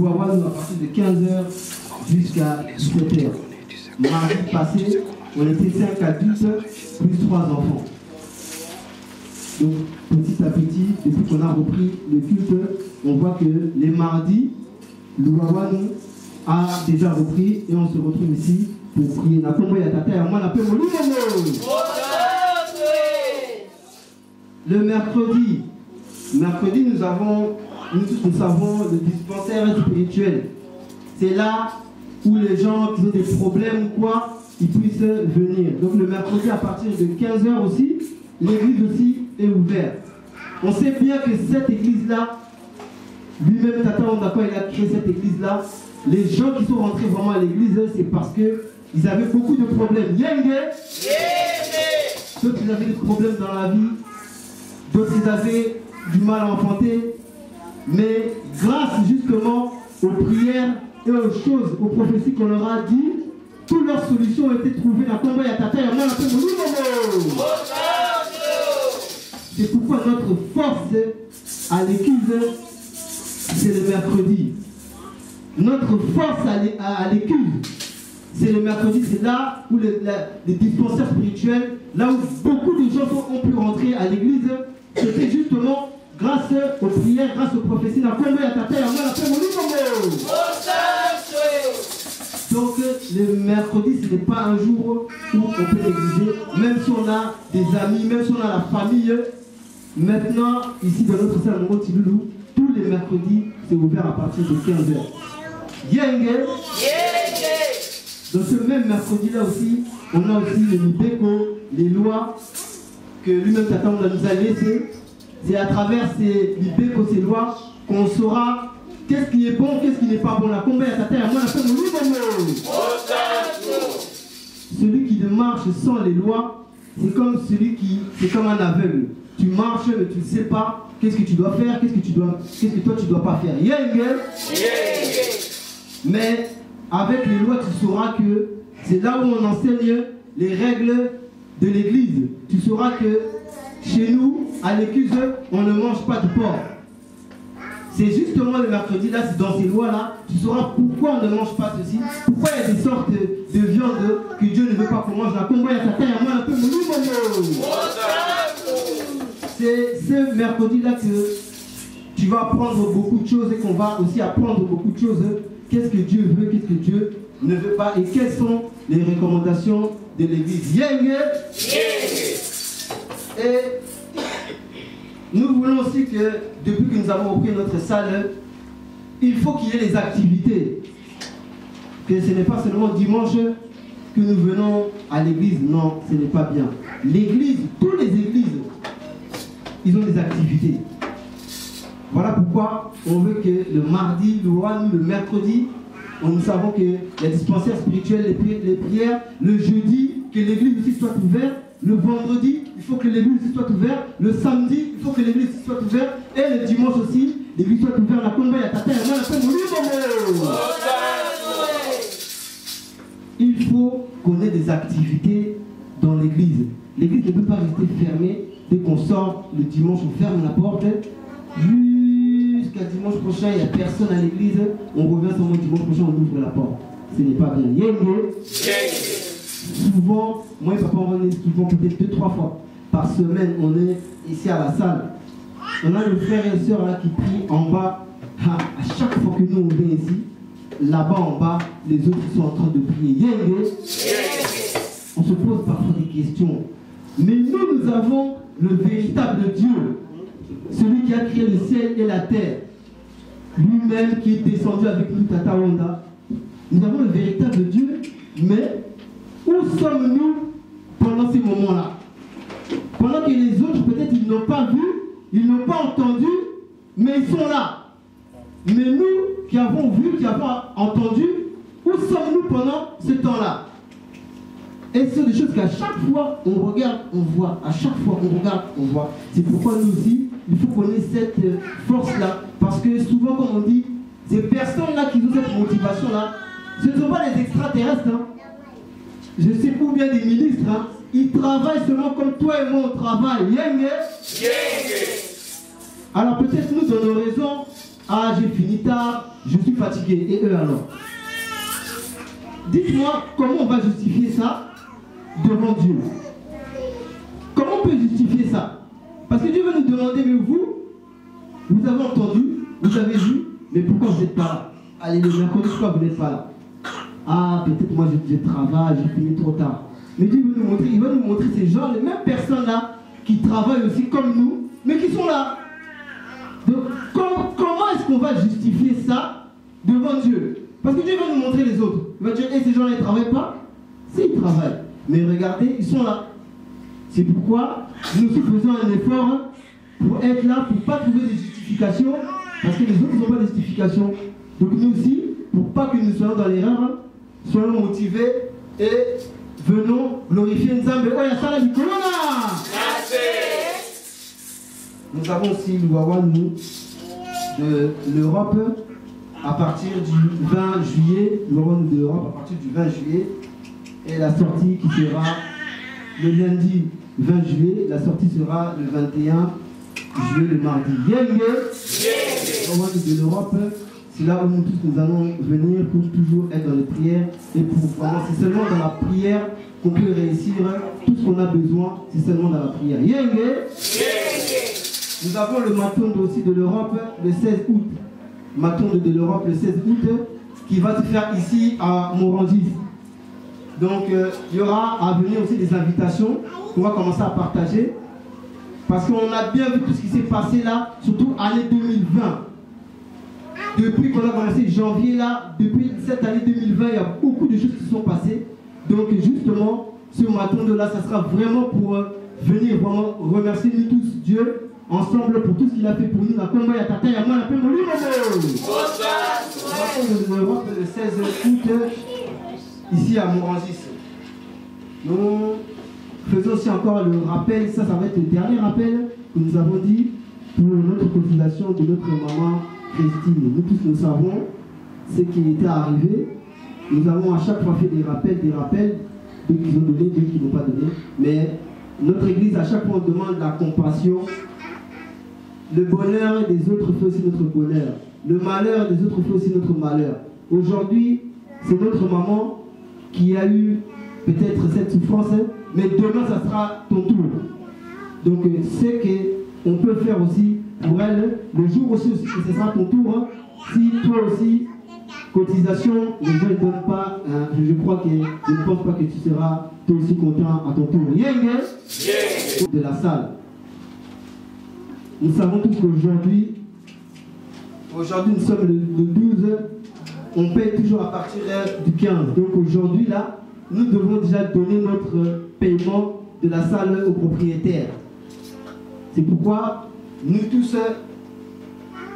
Louaouanou à partir de 15h jusqu'à 17h. Mardi passé, on était 5 adultes plus 3 enfants. Donc petit à petit, depuis qu'on a repris le culte, on voit que les mardis, Louaouanou a déjà repris et on se retrouve ici pour prier. Le mercredi, nous savons le dispensaire spirituel. C'est là où les gens qui ont des problèmes ou quoi, ils puissent venir. Donc le mercredi à partir de 15h aussi, l'église aussi est ouverte. On sait bien que cette église-là, lui-même Tata Ondako, il a créé cette église-là. Les gens qui sont rentrés vraiment à l'église, c'est parce qu'ils avaient beaucoup de problèmes. D'autres ils avaient des problèmes dans la vie, d'autres ils avaient du mal à enfanter. Mais grâce justement aux prières et aux choses, aux prophéties qu'on leur a dit, toutes leurs solutions ont été trouvées. C'est pourquoi notre force à l'église, c'est le mercredi. Notre force à l'église, c'est le mercredi. C'est là où les dispensaires spirituels, là où beaucoup de gens ont pu rentrer à l'église, c'était justement grâce aux prières, grâce aux prophéties. Donc le mercredi, ce n'est pas un jour où on peut négliger, même si on a des amis, même si on a la famille. Maintenant, ici dans notre salle Mongo Tiloulou, tous les mercredis, c'est ouvert à partir de 15h. Dans ce même mercredi-là aussi, on a aussi les Nibeko, les lois que lui-même Tata nous a laissées. C'est à travers ces Nibeko, ces lois, qu'on saura qu'est-ce qui est bon, qu'est-ce qui n'est pas bon. La combat à Tata, moi la celui qui ne marche sans les lois, c'est comme c'est comme un aveugle. Tu marches, mais tu ne sais pas qu'est-ce que tu dois faire, qu'est-ce que toi tu ne dois pas faire. Mais avec les lois, tu sauras que c'est là où on enseigne les règles de l'église. Tu sauras que chez nous, à l'église, on ne mange pas de porc. C'est justement le mercredi, là, c'est dans ces lois-là, tu sauras pourquoi on ne mange pas ceci, pourquoi il y a des sortes de viande que Dieu ne veut pas qu'on mange. La combat à ta taille, à moi, un peu c'est ce mercredi-là que tu vas apprendre beaucoup de choses et qu'on va aussi apprendre beaucoup de choses. Qu'est-ce que Dieu veut, qu'est-ce que Dieu ne veut pas et quelles sont les recommandations de l'église. Et nous voulons aussi que, depuis que nous avons repris notre salle, il faut qu'il y ait les activités. Que ce n'est pas seulement dimanche que nous venons à l'église. Non, ce n'est pas bien. L'église, toutes les églises, ils ont des activités. Voilà pourquoi on veut que le mardi, le mercredi, nous savons que les dispensaires spirituels, les prières, le jeudi, que l'église aussi soit ouverte, le vendredi, il faut que l'église aussi soit ouverte, le samedi, il faut que l'église aussi soit ouverte, et le dimanche aussi, l'église soit ouverte. La combat, la tata, il faut qu'on ait des activités dans l'église. L'église ne peut pas rester fermée. Dès qu'on sort le dimanche, on ferme la porte. Jusqu'à dimanche prochain, il n'y a personne à l'église. On revient seulement dimanche prochain, on ouvre la porte. Ce n'est pas bien. Souvent, moi et papa, on est souvent peut-être 2-3 fois par semaine. On est ici à la salle. On a nos frères et sœurs là qui prient en bas. À chaque fois que nous on vient ici, là-bas en bas, les autres sont en train de prier. On se pose parfois des questions. Mais nous avons le véritable Dieu, celui qui a créé le ciel et la terre, lui-même qui est descendu avec nous, Tata Onda. Nous avons le véritable Dieu, mais où sommes-nous pendant ces moments-là? Pendant que les autres, peut-être, ils n'ont pas vu, ils n'ont pas entendu, mais ils sont là. Mais nous, qui avons vu, qui avons entendu, où sommes-nous pendant ce temps-là? Et ce sont des choses qu'à chaque fois, on regarde, on voit. À chaque fois, on regarde, on voit. C'est pourquoi nous aussi, il faut qu'on ait cette force-là. Parce que souvent, comme on dit, ces personnes-là qui ont cette motivation-là, ce ne sont pas des extraterrestres. Hein. Je sais pas bien des ministres. Hein. Ils travaillent seulement comme toi et moi, on travaille. Alors peut-être nous, dans nos raisons, ah, j'ai fini tard, je suis fatigué. Et eux alors? Dites-moi comment on va justifier ça devant Dieu. Comment on peut justifier ça? Parce que Dieu va nous demander, mais vous avez entendu, vous avez vu, mais pourquoi vous n'êtes pas là? Allez, le mercredi, pourquoi vous n'êtes pas là? Ah, peut-être moi je travaille, j'ai fini trop tard. Mais Dieu veut nous montrer, il va nous montrer ces gens, les mêmes personnes là, qui travaillent aussi comme nous, mais qui sont là. Donc, comment est-ce qu'on va justifier ça devant Dieu? Parce que Dieu va nous montrer les autres. Il va dire, hey, ces gens-là, ils ne travaillent pas? Si, ils travaillent. Mais regardez, ils sont là. C'est pourquoi nous aussi faisons un effort pour être là, pour ne pas trouver des justifications, parce que les autres n'ont pas de justification. Donc nous aussi, pour ne pas que nous soyons dans l'erreur, soyons motivés et venons glorifier Nzambe. Oh, il y a ça là, Nicolas! Nous avons aussi l'Ouawa, nous, de l'Europe, à partir du 20 juillet, l'Ouawa de l'Europe à partir du 20 juillet, et la sortie qui sera le lundi 20 juillet, la sortie sera le 21 juillet, le mardi. Yenge, l'Ouawa de l'Europe, c'est là où nous tous nous allons venir pour toujours être dans les prières, et pour vraiment, c'est seulement dans la prière qu'on peut réussir tout ce qu'on a besoin, c'est seulement dans la prière. Yenge. Nous avons le Maton aussi de l'Europe le 16 août. Maton de l'Europe le 16 août qui va se faire ici à Morangis. Donc il y aura à venir aussi des invitations qu'on va commencer à partager. Parce qu'on a bien vu tout ce qui s'est passé là, surtout année 2020. Depuis qu'on a commencé janvier là, depuis cette année 2020, il y a beaucoup de choses qui se sont passées. Donc justement, ce Maton de là, ça sera vraiment pour venir vraiment remercier nous tous Dieu. Ensemble pour tout ce qu'il a fait pour nous. La combat, il y a Tata, il y a moi, la paix, mon livre. L'Europe le 16 août, ici à Morangis. Nous faisons aussi encore le rappel, ça va être le dernier rappel que nous avons dit pour notre cotisation de notre maman Christine. Nous tous nous savons ce qui était arrivé. Nous avons à chaque fois fait des rappels, d'eux qui ont donné, d'eux qui n'ont pas donné. Mais notre église, à chaque fois, on demande la compassion. Le bonheur des autres fait aussi notre bonheur. Le malheur des autres fait aussi notre malheur. Aujourd'hui, c'est notre maman qui a eu peut-être cette souffrance, mais demain, ça sera ton tour. Donc, c'est qu'on peut faire aussi pour elle, le jour aussi que ce sera ton tour, si toi aussi, cotisation, les gens ne donnent pas, je crois que je ne pense pas que tu seras toi aussi content à ton tour. Yenge de la salle. Nous savons tous qu'aujourd'hui, nous sommes le 12, on paye toujours à partir du 15. Donc aujourd'hui, là, nous devons déjà donner notre paiement de la salle au propriétaire. C'est pourquoi nous tous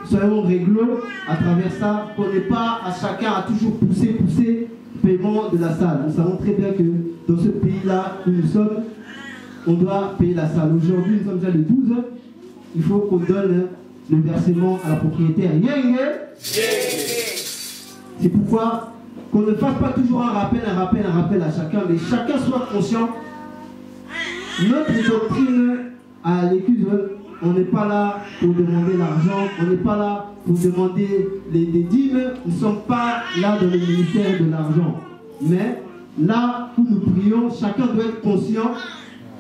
soyons réglo à travers ça, qu'on n'ait pas à chacun à toujours pousser le paiement de la salle. Nous savons très bien que dans ce pays-là où nous sommes, on doit payer la salle. Aujourd'hui, nous sommes déjà le 12. Il faut qu'on donne le versement à la propriétaire. C'est pourquoi qu'on ne fasse pas toujours un rappel à chacun, mais chacun soit conscient. Notre doctrine à l'église, on n'est pas là pour demander l'argent, on n'est pas là pour demander les dîmes, nous ne sommes pas là dans le ministère de l'argent. Mais là où nous prions, chacun doit être conscient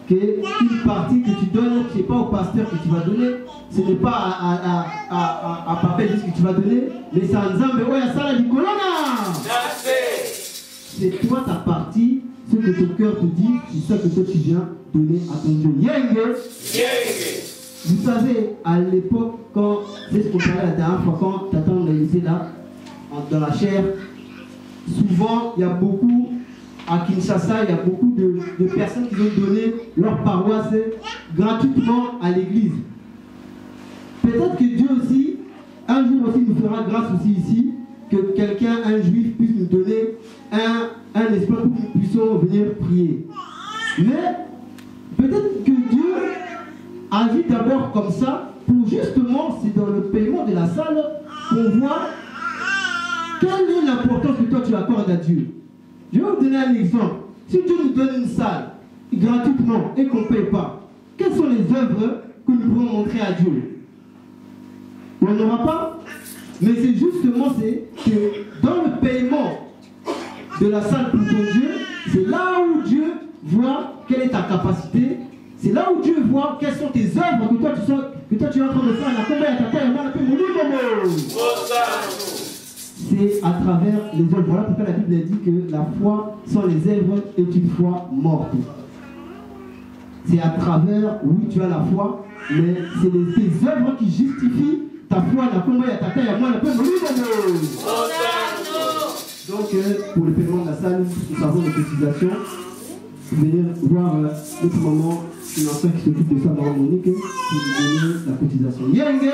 qu'une partie que tu donnes, ce n'est pas au pasteur que tu vas donner, ce n'est pas à Papa juste que tu vas donner, mais c'est à Nzambe. Oh, il y a ça là, Nicolas. C'est toi ta partie, ce que ton cœur te dit, c'est ça que toi tu viens donner à ton Dieu. Yenge. Vous savez, à l'époque, quand, c'est ce qu'on parlait la dernière fois, quand Tata était là, dans la chair, souvent, il y a beaucoup, à Kinshasa, il y a beaucoup de personnes qui ont donné leur paroisse gratuitement à l'église. Peut-être que Dieu aussi, un jour aussi, nous fera grâce aussi ici, que quelqu'un, un juif, puisse nous donner un espace pour que nous puissions venir prier. Mais, peut-être que Dieu agit d'abord comme ça, pour justement, c'est dans le paiement de la salle qu'on voit quelle est l'importance que toi tu accordes à Dieu. Je vais vous donner un exemple. Si Dieu nous donne une salle gratuitement et qu'on ne paye pas, quelles sont les œuvres que nous pouvons montrer à Dieu? On n'aura pas. Mais c'est justement que dans le paiement de la salle pour ton Dieu, c'est là où Dieu voit quelle est ta capacité. C'est là où Dieu voit quelles sont tes œuvres que toi tu es en train de faire. C'est à travers les œuvres. Voilà pourquoi la Bible dit que la foi sans les œuvres est une foi morte. C'est à travers, oui, tu as la foi, mais c'est tes œuvres qui justifient ta foi. Donc, pour le paiement de la salle, nous avons des cotisations. Venir voir notre maman financière qui s'occupe de ça, Maman Monique, pour lui donner la cotisation. Yenge!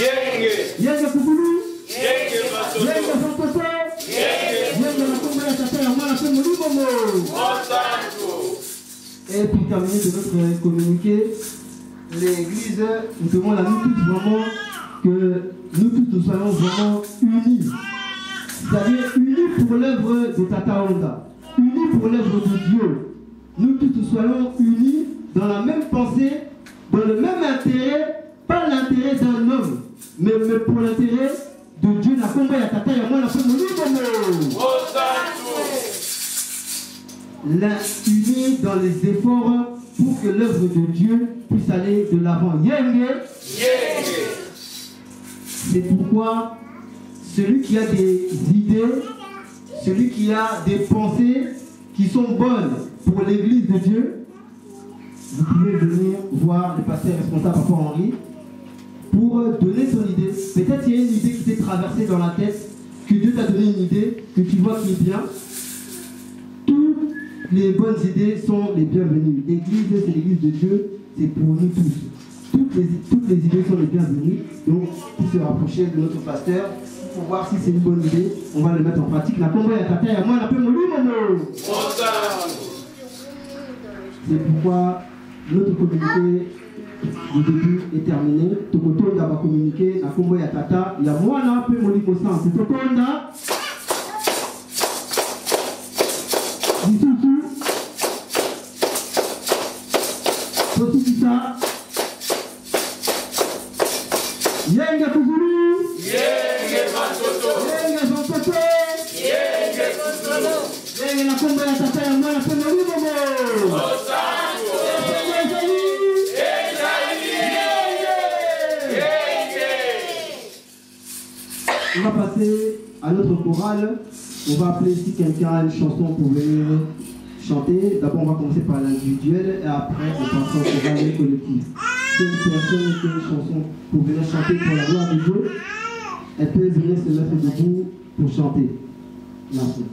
Yenge! Yenge Koukoulou! Yenge Masoto! Yenge Santoto! Yenge la Combe ya Tata ya Mwana Pe Moli Momo! Et pour terminer de notre communiqué, l'église, nous demandons à nous tous vraiment que nous tous nous soyons vraiment unis. C'est-à-dire unis pour l'œuvre de Tata Onda, unis pour l'œuvre de Dieu. Nous tous nous soyons unis dans la même pensée, dans le même intérêt, pas l'intérêt d'un homme, mais pour l'intérêt de Dieu. Unis dans les efforts pour que l'œuvre de Dieu puisse aller de l'avant. C'est pourquoi celui qui a des idées, celui qui a des pensées qui sont bonnes pour l'église de Dieu, vous pouvez venir voir le pasteur responsable, Papa Henri, pour donner son idée. Peut-être qu'il y a une idée qui t'est traversée dans la tête, que Dieu t'a donné une idée, que tu vois qui est bien. Toutes les bonnes idées sont les bienvenues. L'église, c'est l'église de Dieu, c'est pour nous tous. Toutes les idées sont les bienvenues. Donc, pour se rapprocher de notre pasteur, pour voir si c'est une bonne idée, on va le mettre en pratique. La combat est à terre, et moi, la paix, mon lit, c'est pourquoi notre communiqué du début est terminé. Tokoto va communiquer la combat est à tata. Il y a moi, la paix, mon lit, c'est Tokonda. Disusu. Sosukisa. Yenge Kuzulu. Yenge Mantoto. Yenge Zantoto. Yenge Kuzulu. Yenge la comba ya tata ya mwana pe mori bobo. Osango. On va passer à notre chorale. On va appeler si quelqu'un a une chanson pour venir chanter. D'abord, on va commencer par l'individuel et après, on passera au choral collectif. Si une personne qui a une chanson pour venir chanter pour la gloire de Dieu, elle peut venir se mettre debout pour chanter. Merci.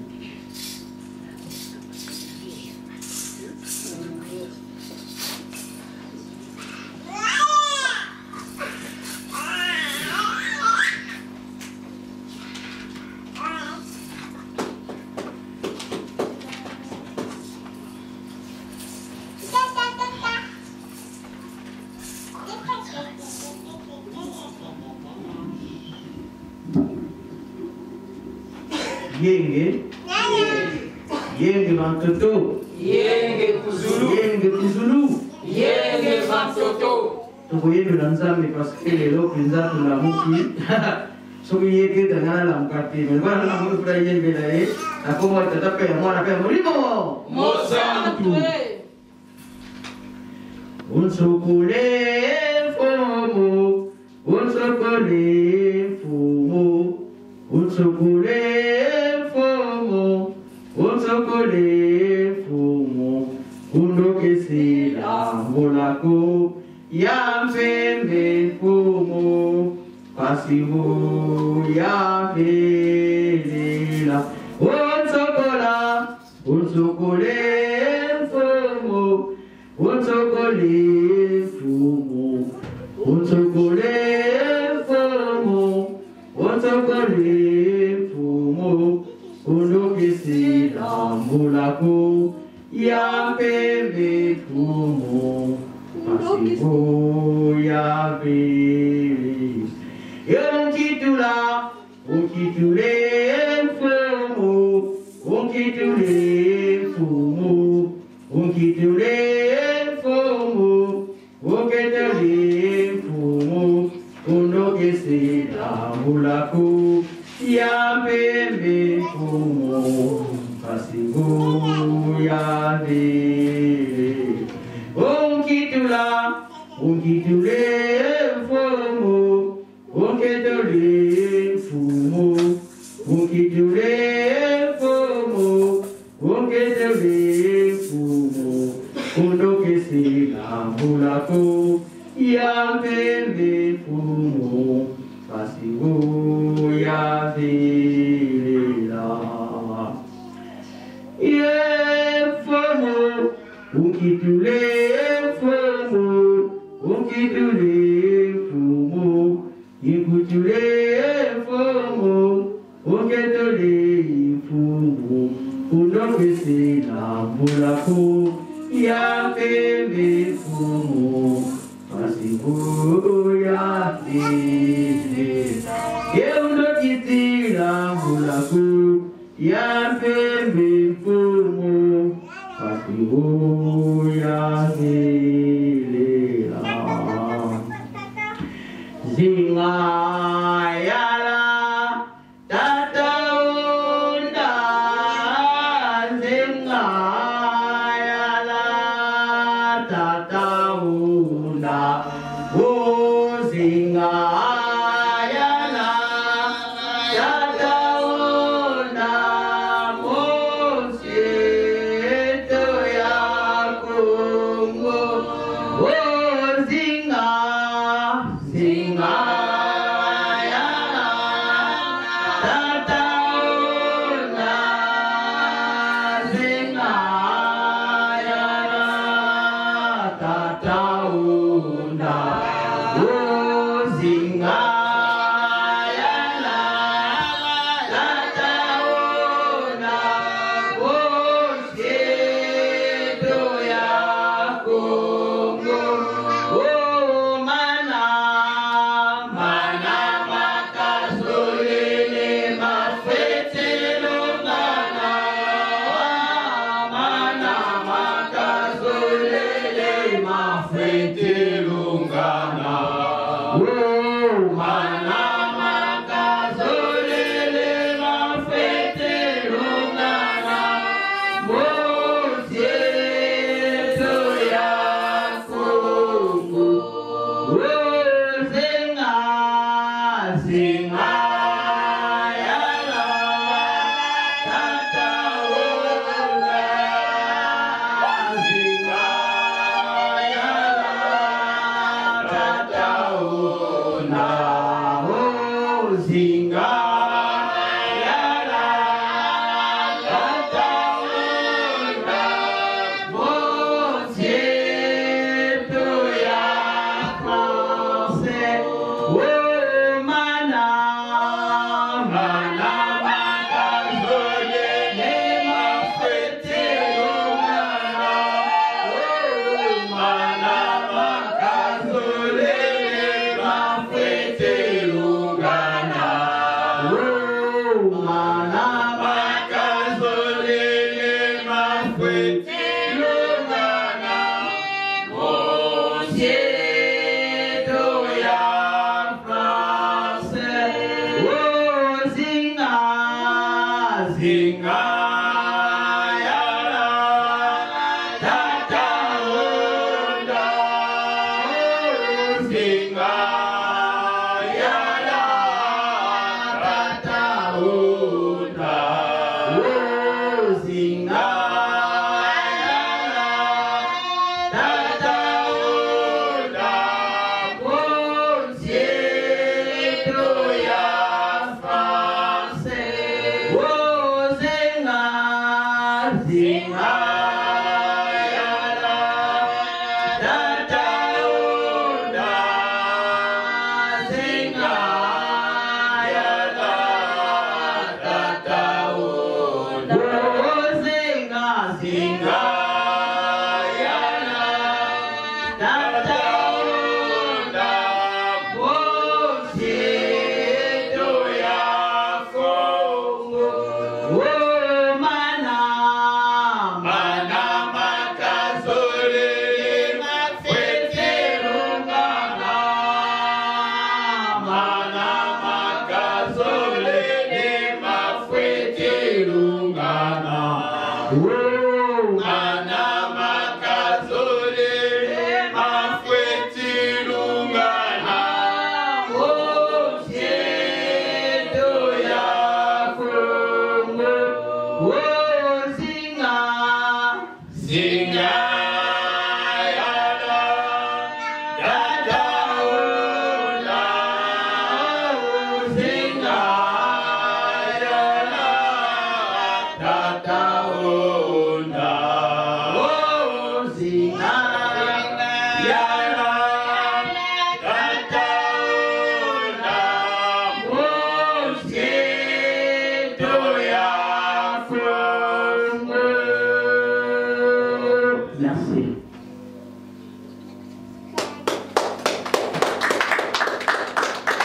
Yenge, Yenge Mantoto, Yenge Kuzulu, Yenge Kuzulu, Yenge Mantoto. Tokoye de l'ensemble parce que les autres les a pour la mouki. Soki yeke dangana la mukati, mais voilà la mouki pour la yenge là et la comment tu t'appelles moi la paix morimo. Mozambique. Un sokole fomo, un sokole fomo, un sokole fomo, un sokole fomo, undo kesi la molako, ya mfembe fomo, pasivo ya velela, un sokole fomo, un sokole fomo, un sokole fomo, un sokole fomo, undo kesi la molako, ya mfembe fomo, pasivo ya velela. On quitte les fomo, on quitte les fomo, on quitte les fomo, on quitte les fomo, on quitte sila mulaku ya pembe kumu pasingu ya de onkitule fumu onkitule fumu onkitule fumu onkitule fumu undoke sila mulaku ya pembe fumu pasingu ya vilela ye fumu unkitule fumu unkitule fumu ikutule fumu unkitule fumu undoke sila mulaku ya pembe fumu pasingu ya vilela yeundokitila mulaku ya pembe fumu pasingu ya vilela zingayala tataunda zingayala tataunda zingayala tataunda mosieto ya Kongo zingayala tataunda zingayala tataunda zingayala tataunda mosieto ya Kongo mana makazolele mafetelongana mana makazolele mafetelongana mana makazolele mafetelongana mosieto ya Kongo zingayala tataunda zingayala tataunda zingayala tataunda mosieto ya France mana makazolele mafetelongana mana makazolele mafetelongana mana makazolele mafetelongana mosieto ya France zingayala tataunda zingayala tataunda zingayala tataunda mosieto ya France zingayala tataunda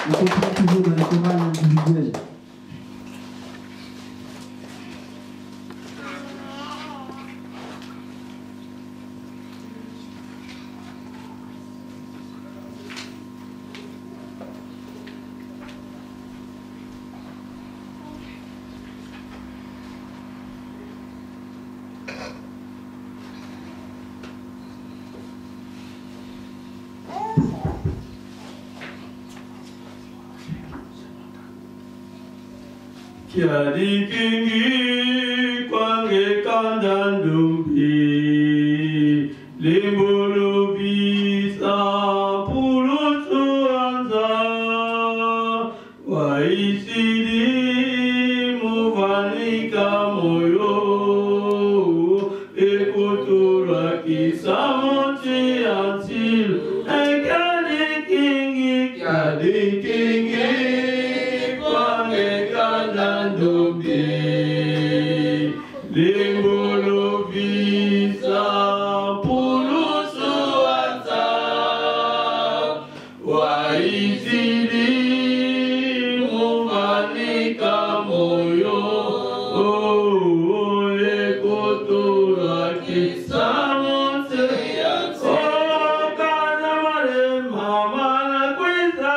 On comprend toujours dans les chorales individuelles. Kiadi kingi kwange kandandumbi limbulu bisa pulutu anza waisidi muvanika moyo ekutura kisamonti antil kiadi kingi Limbulu visa pulusu ata waitili muvanika moyo ekotura kisamonte kana mare mama na kweza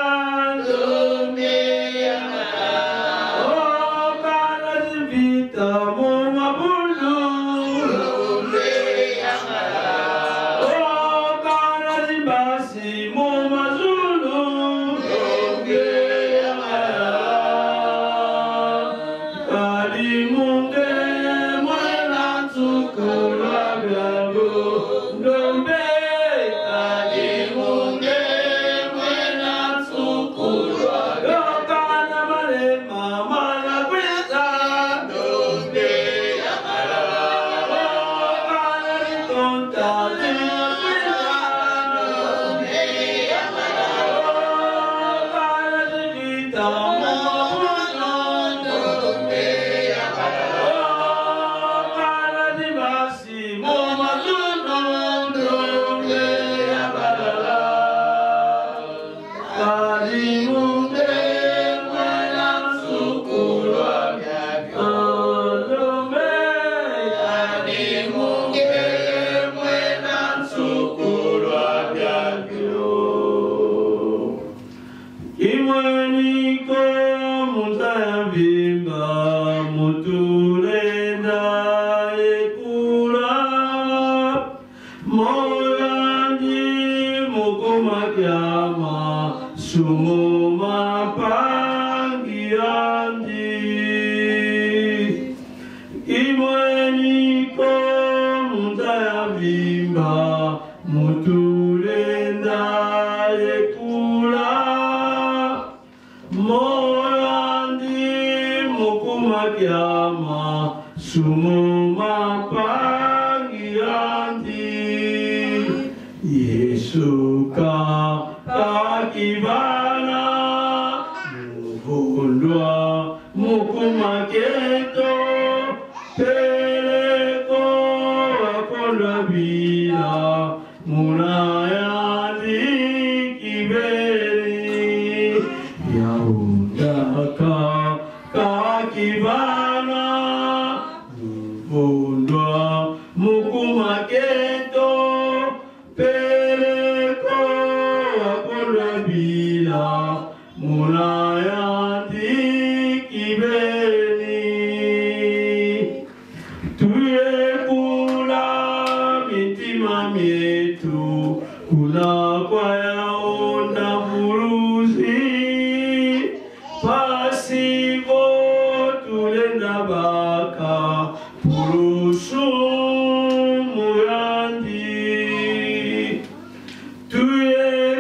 Tuye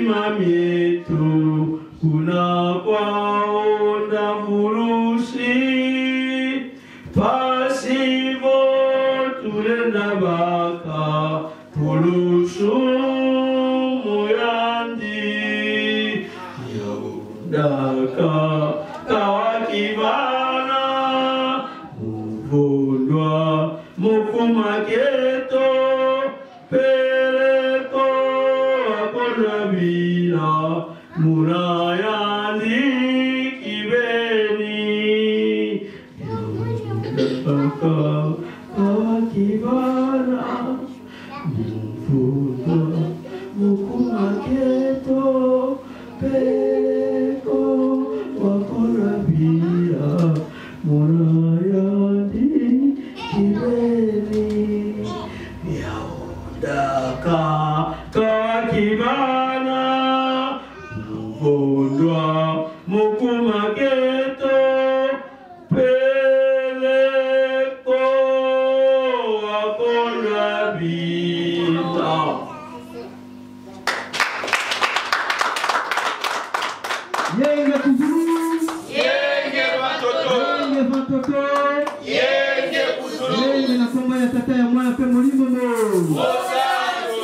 mietu kuna kwaonda furushi pasivo tulenda baka furushu muyandi yaudaka kawakibana muvundwa mukumaketo pereko akonabila murayandi kibeni yaudaka kawakibana muvundwa mukumaketo pereko akonabila murayandi kibeni yaudaka kakibana muvundwa mukumaketo peleko akonabila. Yenge kuzulu, Yenge watoto. yenge vatoto, Yenge kuzulu. yenge na komba ya tata ya mwana pe molimo mo. Osano.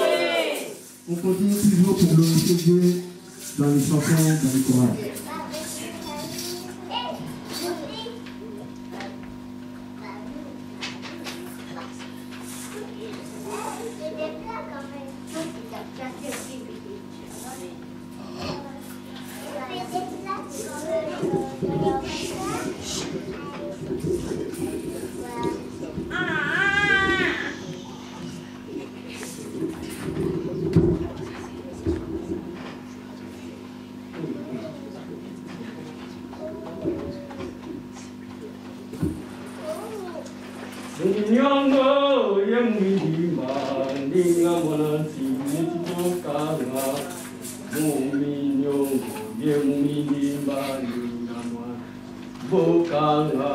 On continue toujours pour glorifier Dieu dans les chansons, dans les chorales. Nyongo ya mwilima ndinga mwanansi nitokanga muminyongo ya mwilima ndinga mwana bokanga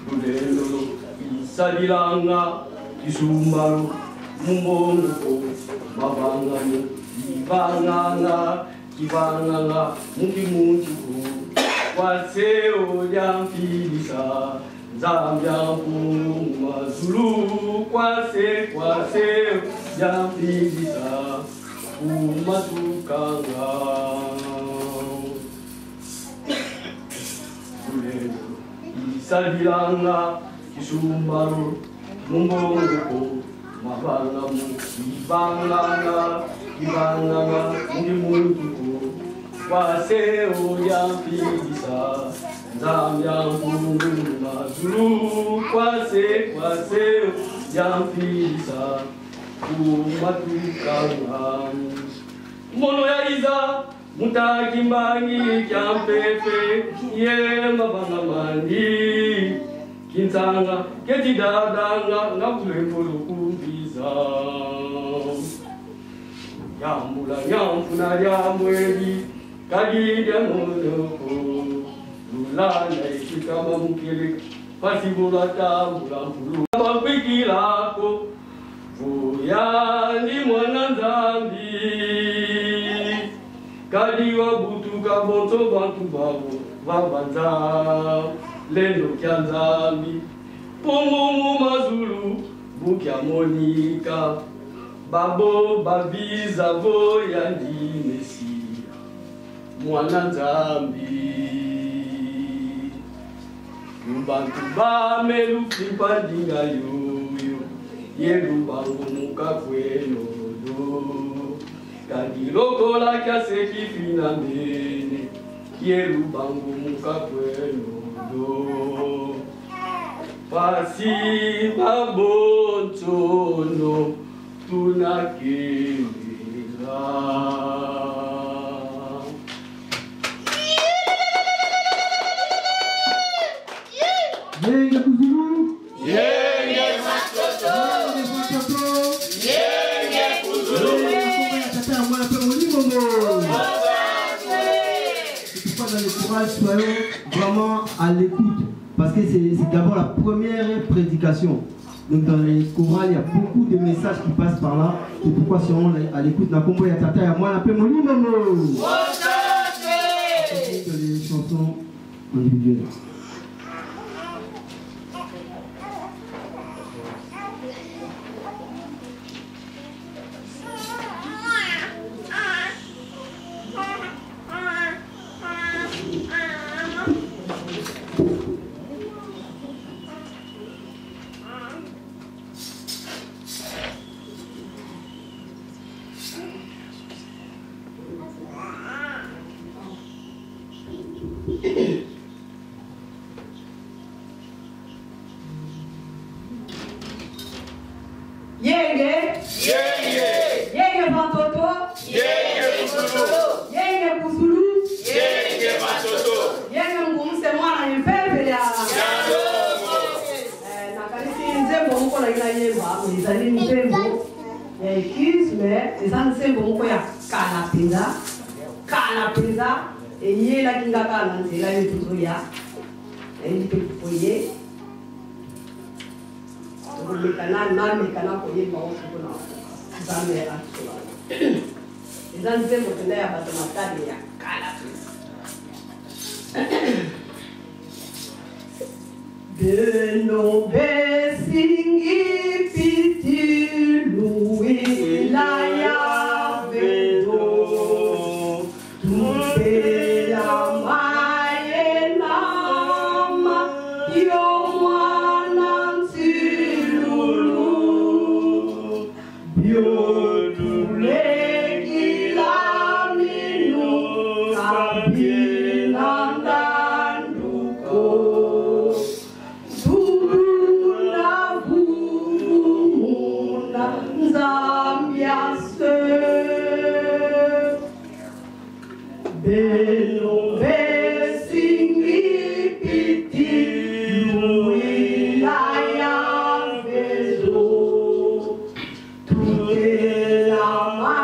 bulelo isalilanga isumalo mumongo mabangano kibanganga mukimunjuku kwaseo yampilisa nzambya mazulu kwaseo yampilisa kumatukanga kulelo isalilanga kisumaro mumbongoko mabangamu kibanganga mukimunjuku kwaseo yampilisa nzambya mazulu kwaseo yampilisa kumatukanga mono yaiza mutakimbangi kyampepe ye mabangamandi kintsanga ketidadanga ngakulembolo kumbiza yambula nyamfuna lyamweli kalidya monoko lulana ikikama mukele pasibula tambula mpulu bakwikilako vuya ndi mwana nzambi kaliwa butuka bonto bantu babo babanza lendo kya nzambi pumumu mazulu bukya monika babo babiza voya ndi Mesia mwana nzambi bantu bamelufipandinga yoyo yelubango mukakwenodo kandilokola kyasekifina mene yelubango mukakwenodo pasi babontono tunakemela. Yenge kuzulu, Yenge watoto. yenge vatoto, Yenge kuzulu. yenge na komba ya tata ya mwana pe molimo mo. Osano. Toutefois, dans le courage, soyons vraiment à l'écoute. Parce que c'est d'abord la première prédication. Donc dans les chorales, il y a beaucoup de messages qui passent par là. C'est pourquoi si on est à l'écoute, la combo ya tata ya moi, la paix mon momo. Les chansons individuelles. Yenge Pantoto, Yenge Kusulu, Yenge Ngumse mwana yemfele ya na kalisi nzembo mko na ina yemba mizali nzembo ya ikizme ezan nzembo mko ya kana peza eyela kinga kana nzela yetuzo ya eyite kuye kana nami kana koyemba okuna zamera ezan nzembo tena ya bato matali ya kana Beno besingi pitilu ilaya vedo tupela maye nama yo mwana nsilulu biotule kilaminu kabina ndanduko Belo besingi piti luilaya vezo tukelama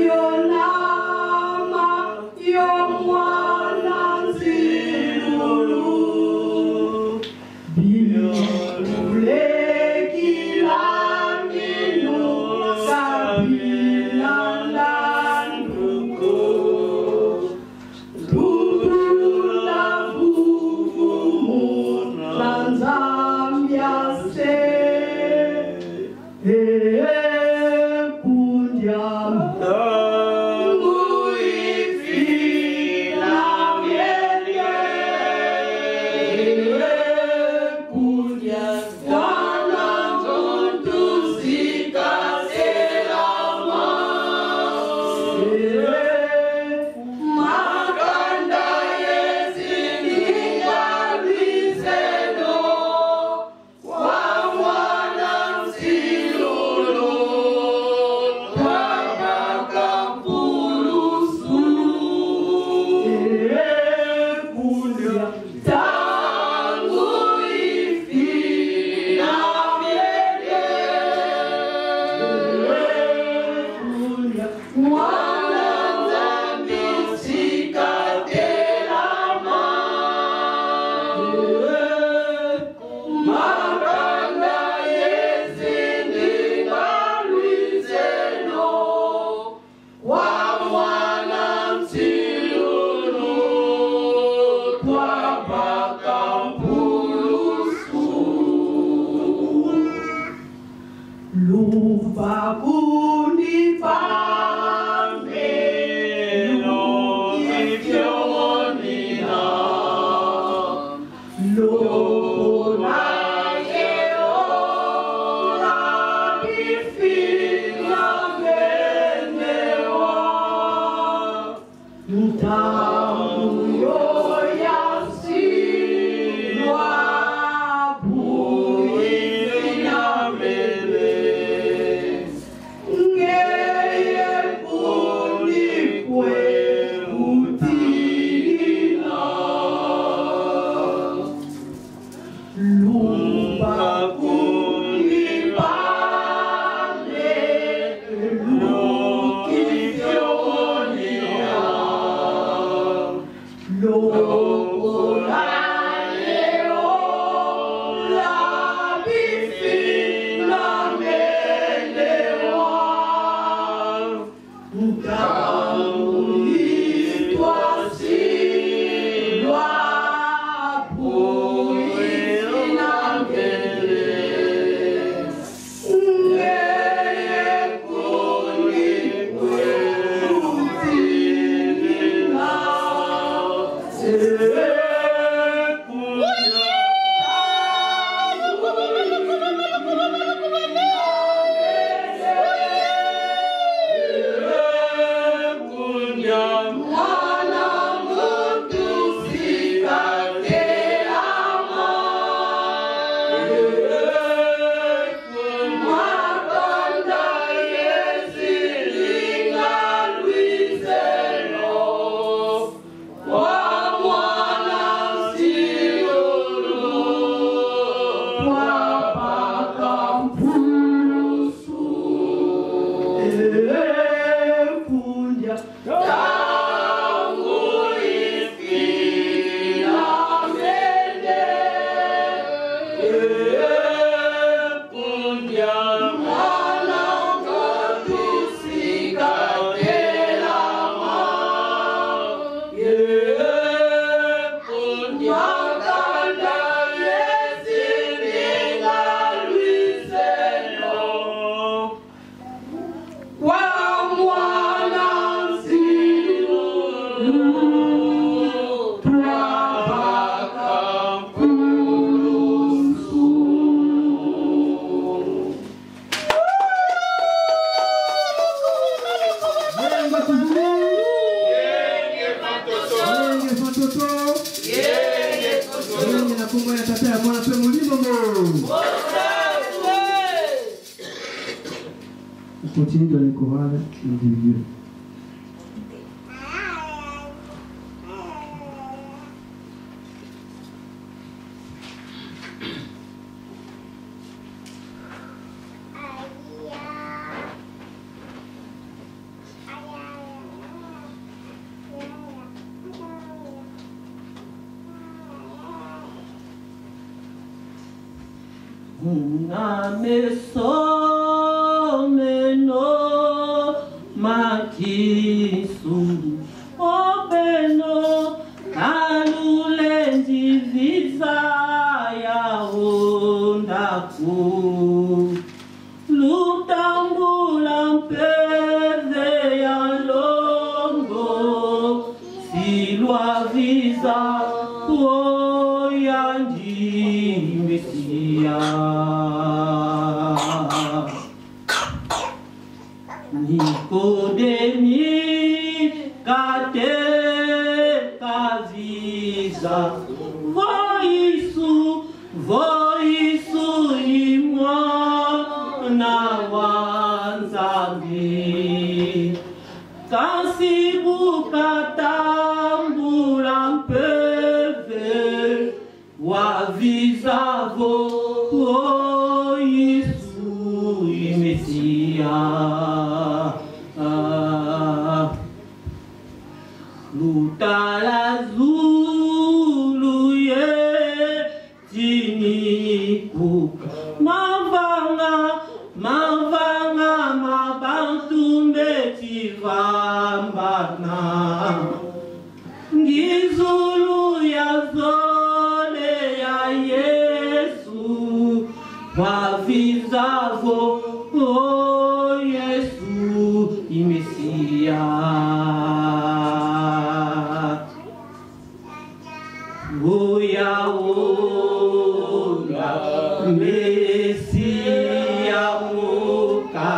yonama yomwana nzilulu bilule kilaminu sabina landuko Lumba kuni pale On continue dans les chorales individuelles. Namesomeno makisu openo alulenji visa ya ondaku lutambula mpeze ya longo silwa visa oyanji mesia Nikodemi kate kaziza voisu imwana wanzambi kasibu katambula mpeve wavizavo Yesu imesia Lutala Zulu ye tinikuka mavanga mabantu metivambana ngizulu ya zole ya Yesu wavizavo Yesu imesia Oya Mesia muka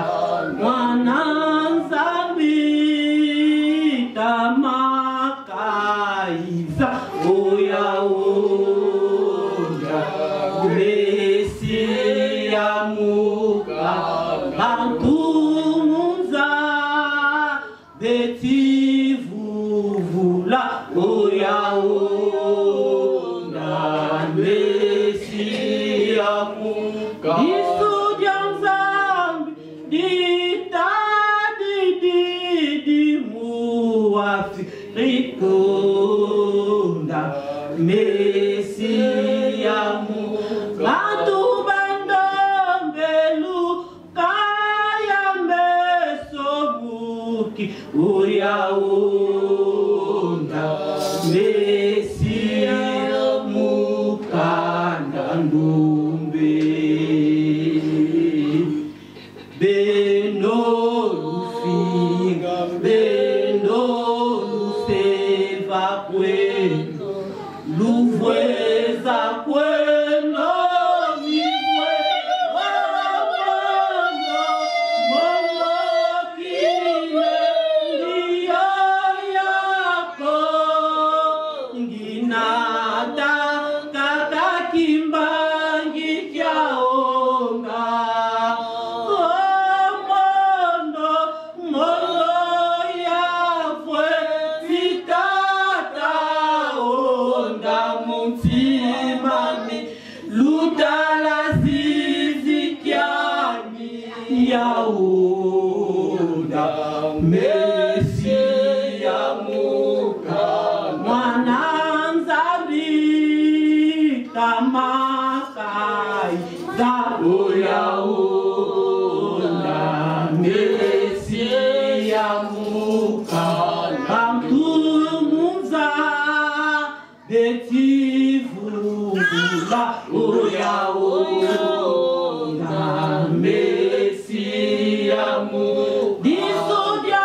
mwananzambi tamakaiza Oya Mesia muka bantumunza betivuvula Oya Mesia muka Isudia mzambi di muafi rikonda Mesia muka Bantu bandombelu kaya mesobuki Oya Mesia Kandandumbe Beno lufinga Beno luseva kweno Luvweza kweno Mivwe wawamono Momokine Liyo yako Nginata Kimbangi chaonga mono ya fue fitata onda muntimani lutala zizikiani ya onda Mesia muka mwananzari Tamakai Oya Mesia muka Bantumunza betivula Oya Mesia muka Disudia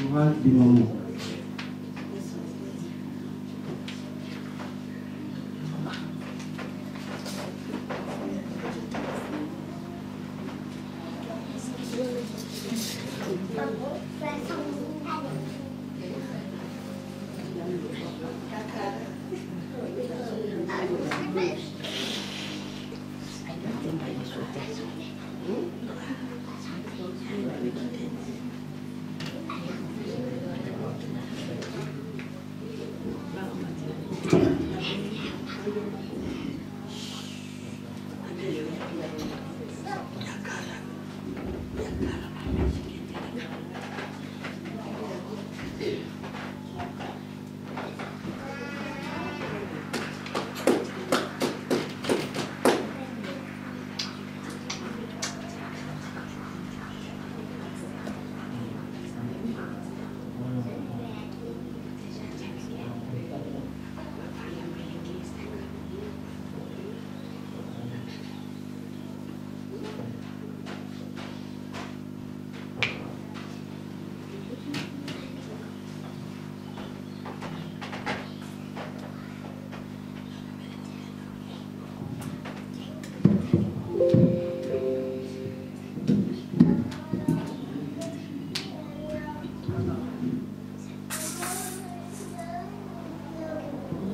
Chorale des mamans.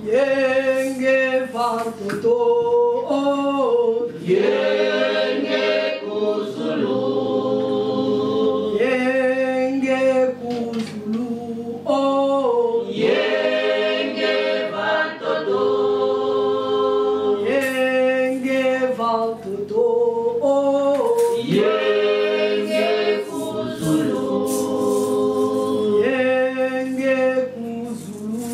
Yenge vantuto, yenge kusulu, yenge kusulu, yenge vantuto, yenge vantuto, yenge kusulu, yenge kusulu,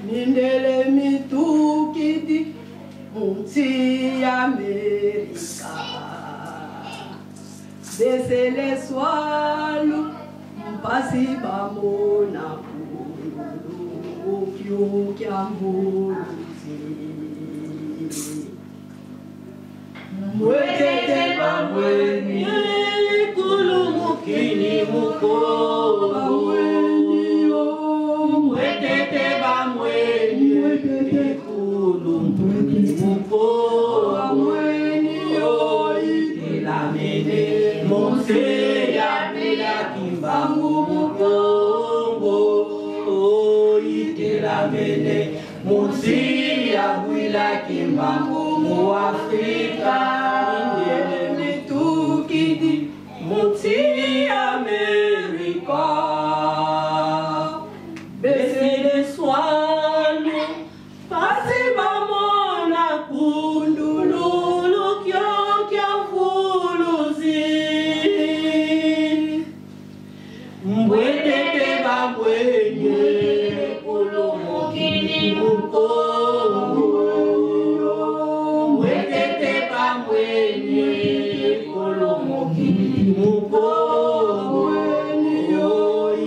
Nindele mitukidi Munti Amerika Dese le swalo Mpasi bamona kulu Kyo kiambuluzi Mwetete bamweni Kulu mene Munsi ya wila kimbangu mu Afrika Indiene mitukidi Munsi Amerika Bese de swanu Pasi bamona kundululu kyo kya fuluzin Mbwetete bamwenye kulumukini mukongo Mbwetete bamwenye kulumukini mukongo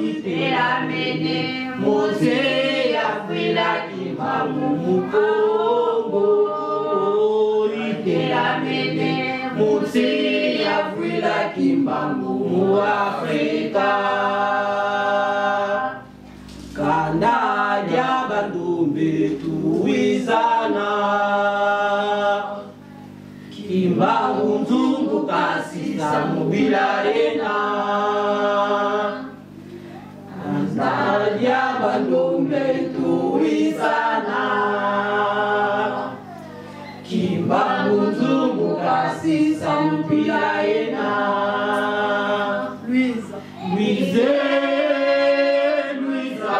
Iteramene Mose ya kwila kimamu mukongo Iteramene Mose ya kwila kimamu mu Afrika Kanda ya bandumbe tuwizana Kimbangu nzungu kasisa mubilarena Nadia bandumbe tuwizana Kimbangu nzungu kasisa mubilarena Luiza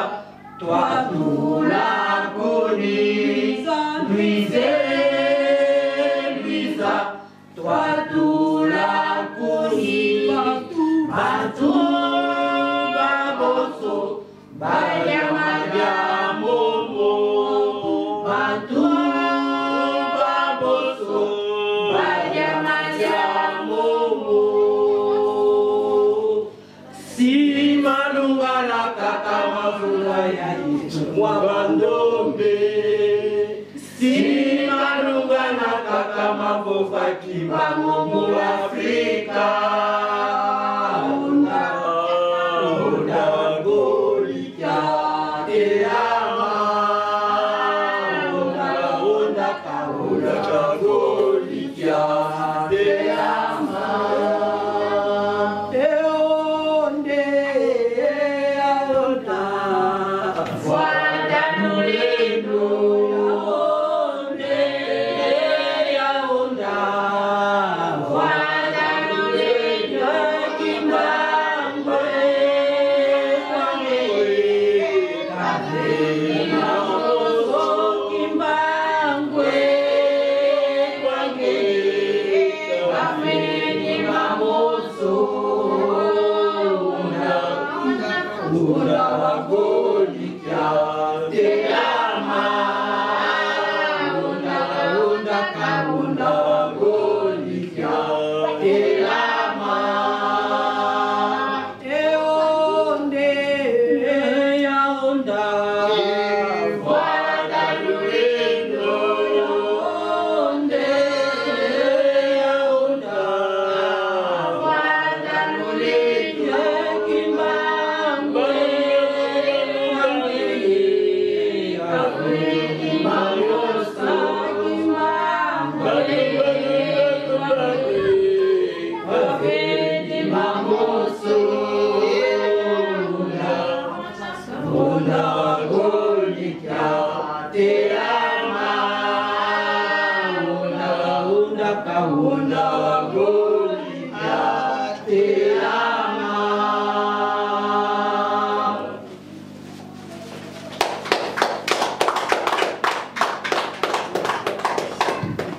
Twatula koni Luiza Twatula koni Batu baboso Baya maja momo Batu baboso Baya maja momo Si manungala kaka mafula ya itu Wabandombe Si manungala kaka mafofa kibango mu Afrika Onda golika te ama Onda golika te ama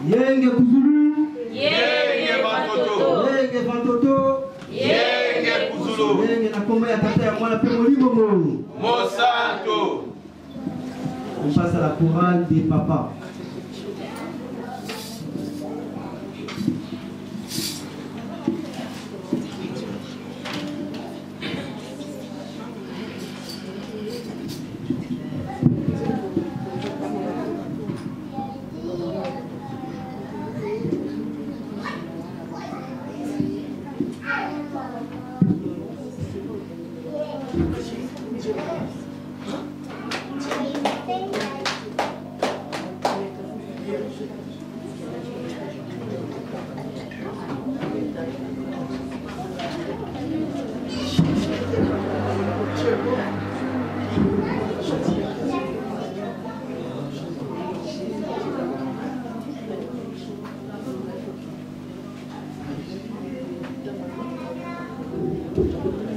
Yenge Kuzulu, Yenge Bantoto, Yenge Bantoto, Yenge Kuzulu, Yenge na komba ya tata ya mwana pe molimo mo. Monsanto. On passe à la chorale des papas. Yeah.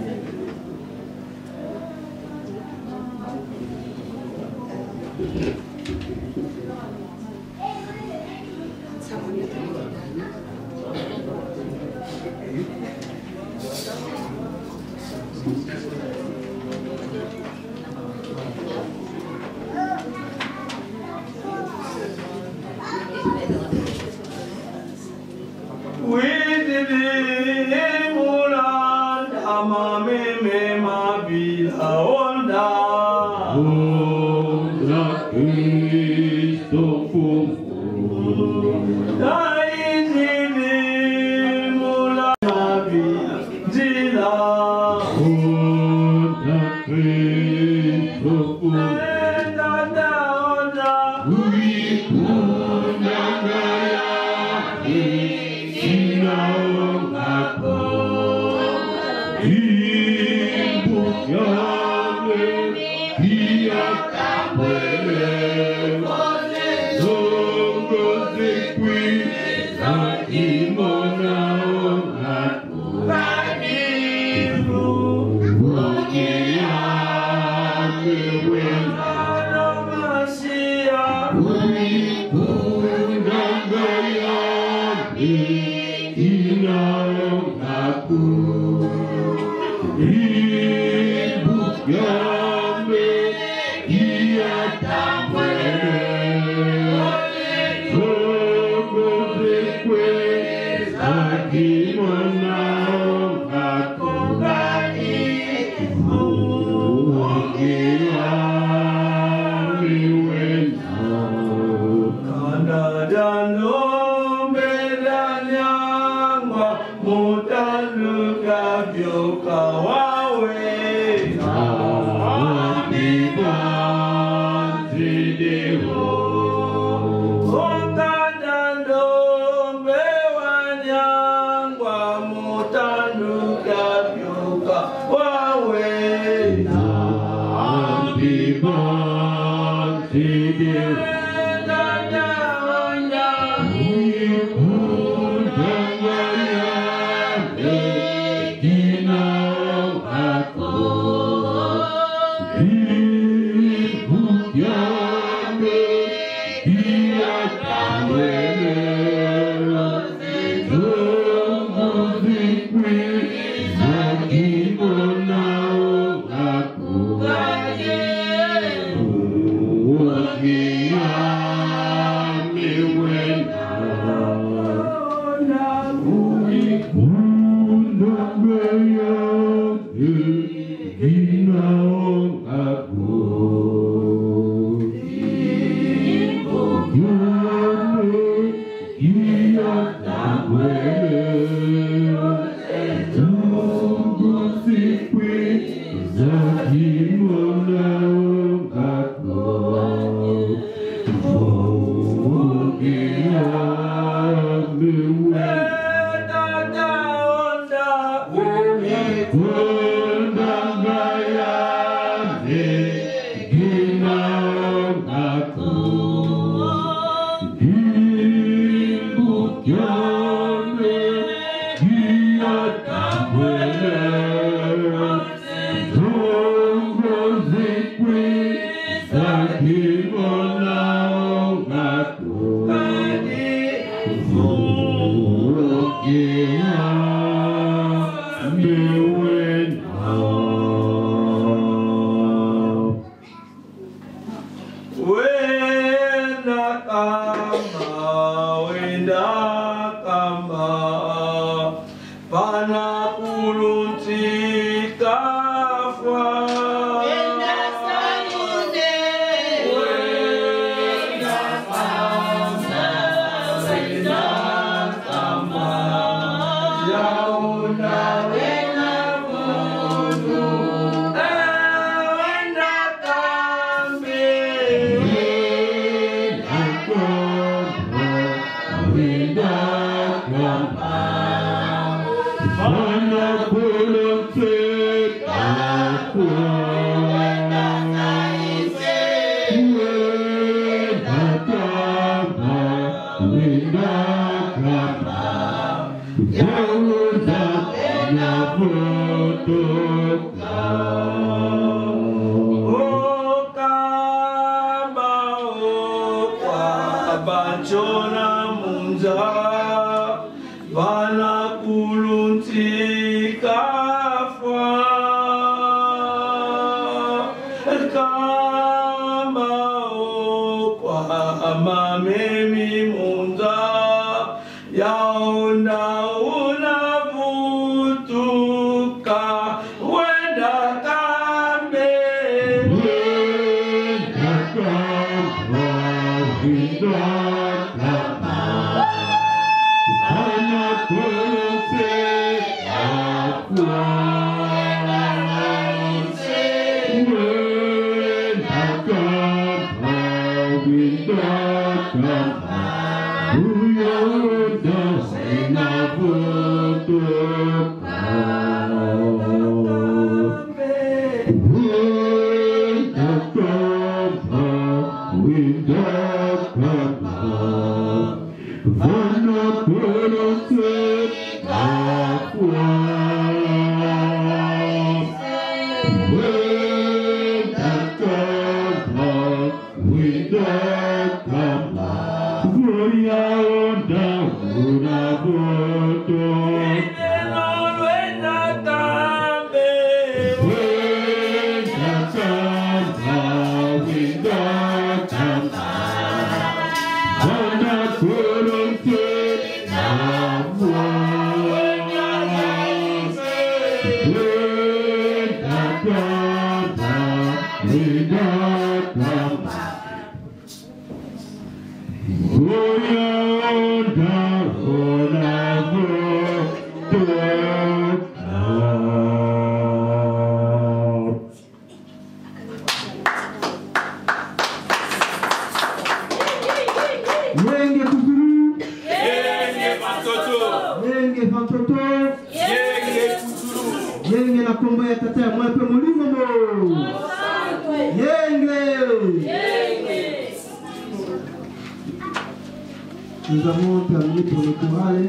Nous avons terminé pour le choral.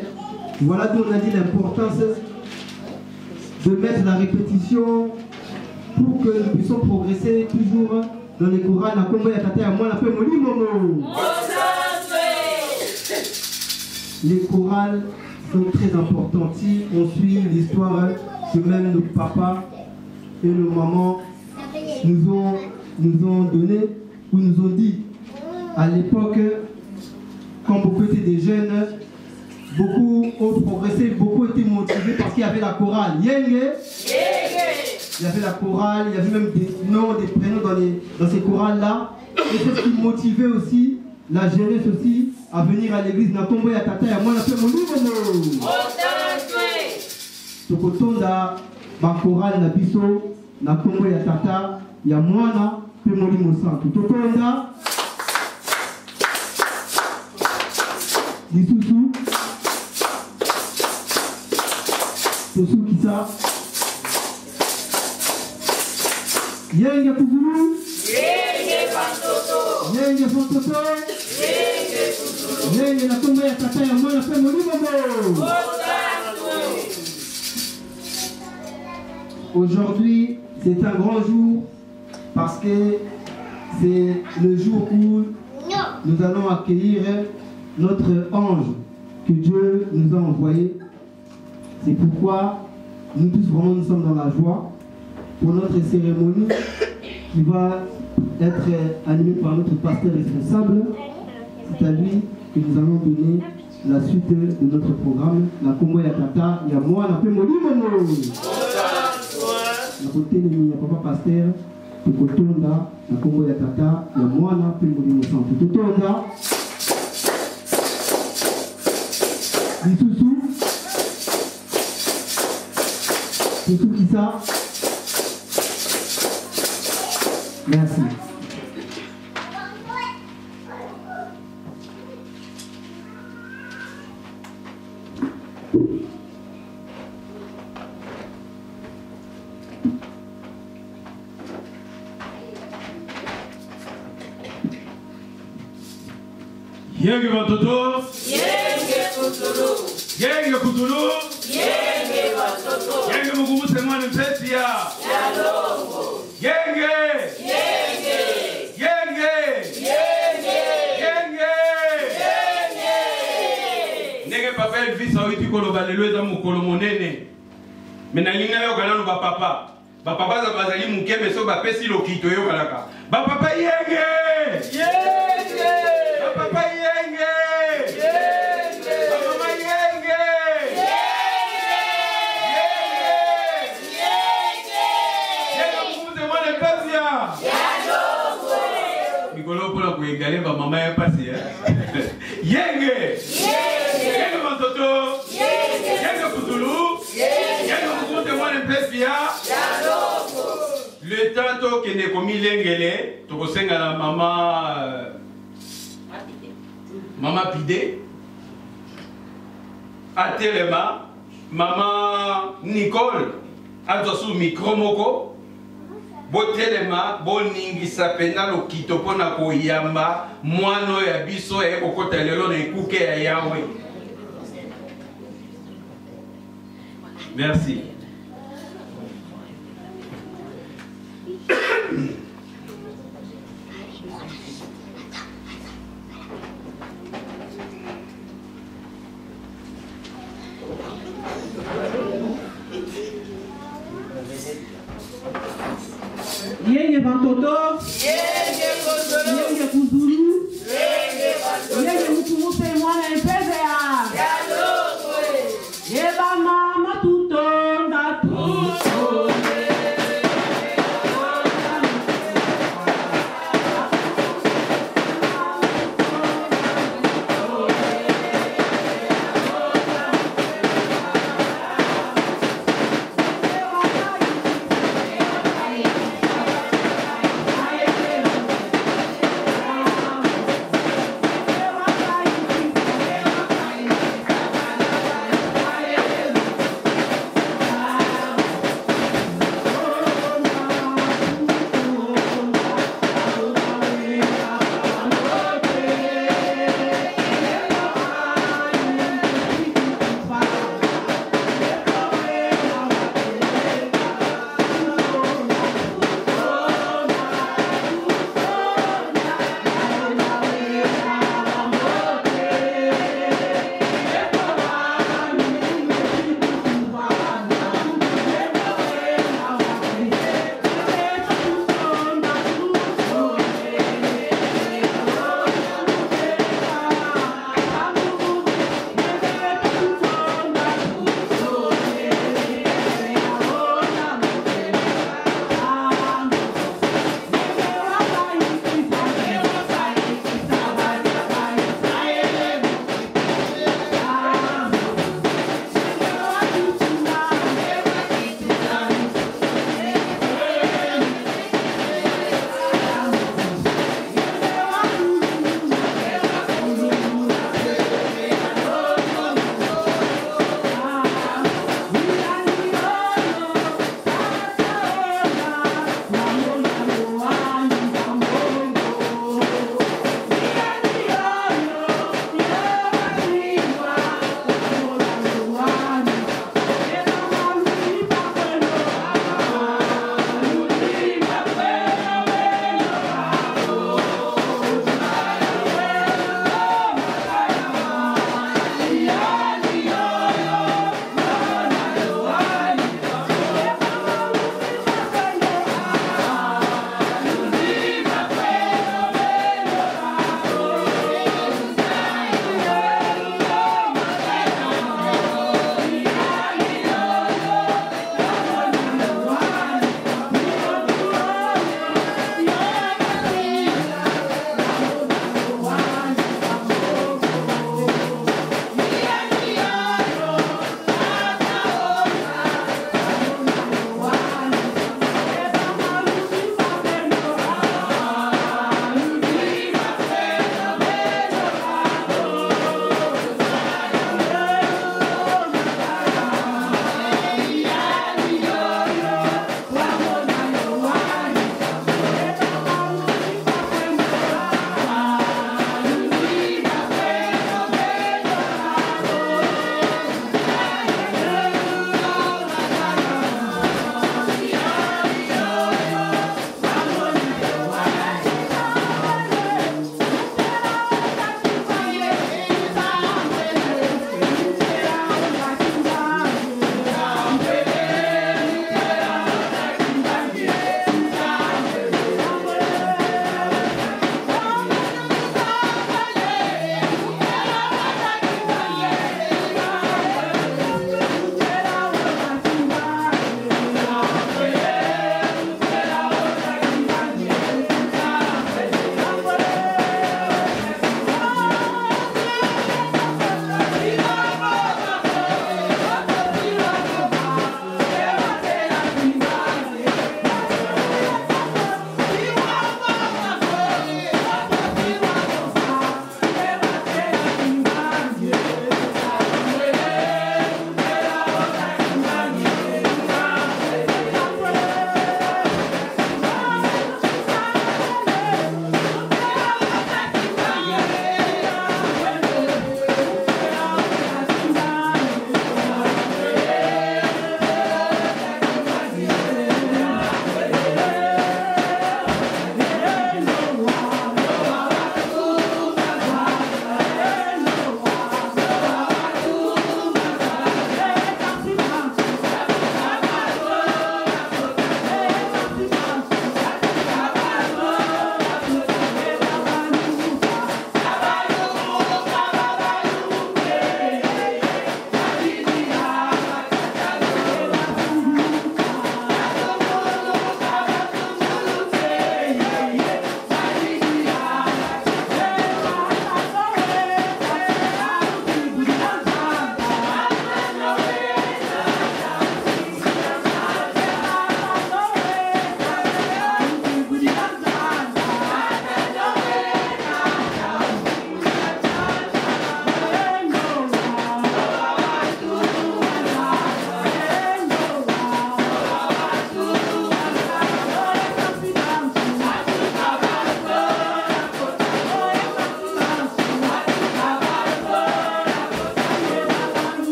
Voilà d'où on a dit l'importance de mettre la répétition pour que nous puissions progresser toujours dans les chorales. Les chorales sont très importants. Si on suit l'histoire que même nos papas et nos mamans nous ont donné ou nous ont dit à l'époque, quand beaucoup étaient des jeunes, beaucoup ont progressé, beaucoup étaient motivés parce qu'il y avait la chorale. Il y avait la chorale, il y avait même des noms, des prénoms dans ces chorales-là. Et c'est ce qui motivait aussi la jeunesse aussi à venir à l'église. Nakombo ya tata ya mwana pe molimo. Tokotonda ba chorale na biso nakombo ya tata ya mwana pe molimo santo. Tokotonda Lisusu Tosu Kisa Yenge Kuzulu Yenge Fantoto Yenge Fantoto Yenge Kuzulu Yenge na tomba ya tata ya mwana pe molimo. Aujourd'hui c'est un grand jour parce que c'est le jour où nous allons accueillir notre ange que Dieu nous a envoyé. C'est pourquoi nous tous vraiment nous sommes dans la joie pour notre cérémonie qui va être animée par notre pasteur responsable. C'est à lui que nous allons donner la suite de notre programme. La Kombo ya Tata, ya moi, la Pemolimo. La côté de papa pasteur, le Kotonda, la Kombo ya Tata, ya moi, la Pemolimo. Tout Kotonda. Lisusu Tosu Kisa. Merci. Yenge watoto, Yenge Kuzulu, Yenge Kuzulu, Yenge watoto, Yenge mugumu semwani mpesia. Yenge. Yenge. Yenge. Yenge. Nenge papa Elvis a eu koloba lelo eza mukolo monene. Menalinga yo kana no ba papa. Ba papa za bazali mukebe so ba pesi lokito yo kalaka. Ba papa yenge. Yenge. Ba papa yenge. Yenge. Ba mama yenge. Yenge. Yenge. Yenge mukuze mwana pasia. Mikolo pona kuegale ba mama ya pasia. Yenge. Yenge matoto. Yenge kutulu. Yenge mukuze mwana pasia. Le temps que ne komi lengele, to kosenga na mama Pide, atelema, mama Nicole, azosu micro moko, botelema, boningisa pena lo kito pona koyamba, mwano ya biso e kokota lelo na ekuke ya Yahweh. Merci. Yenge Bantoto, Yenge Kuzulu, Yenge Mutumuse mwana mpeze ya Yeba mama tutonga tuto.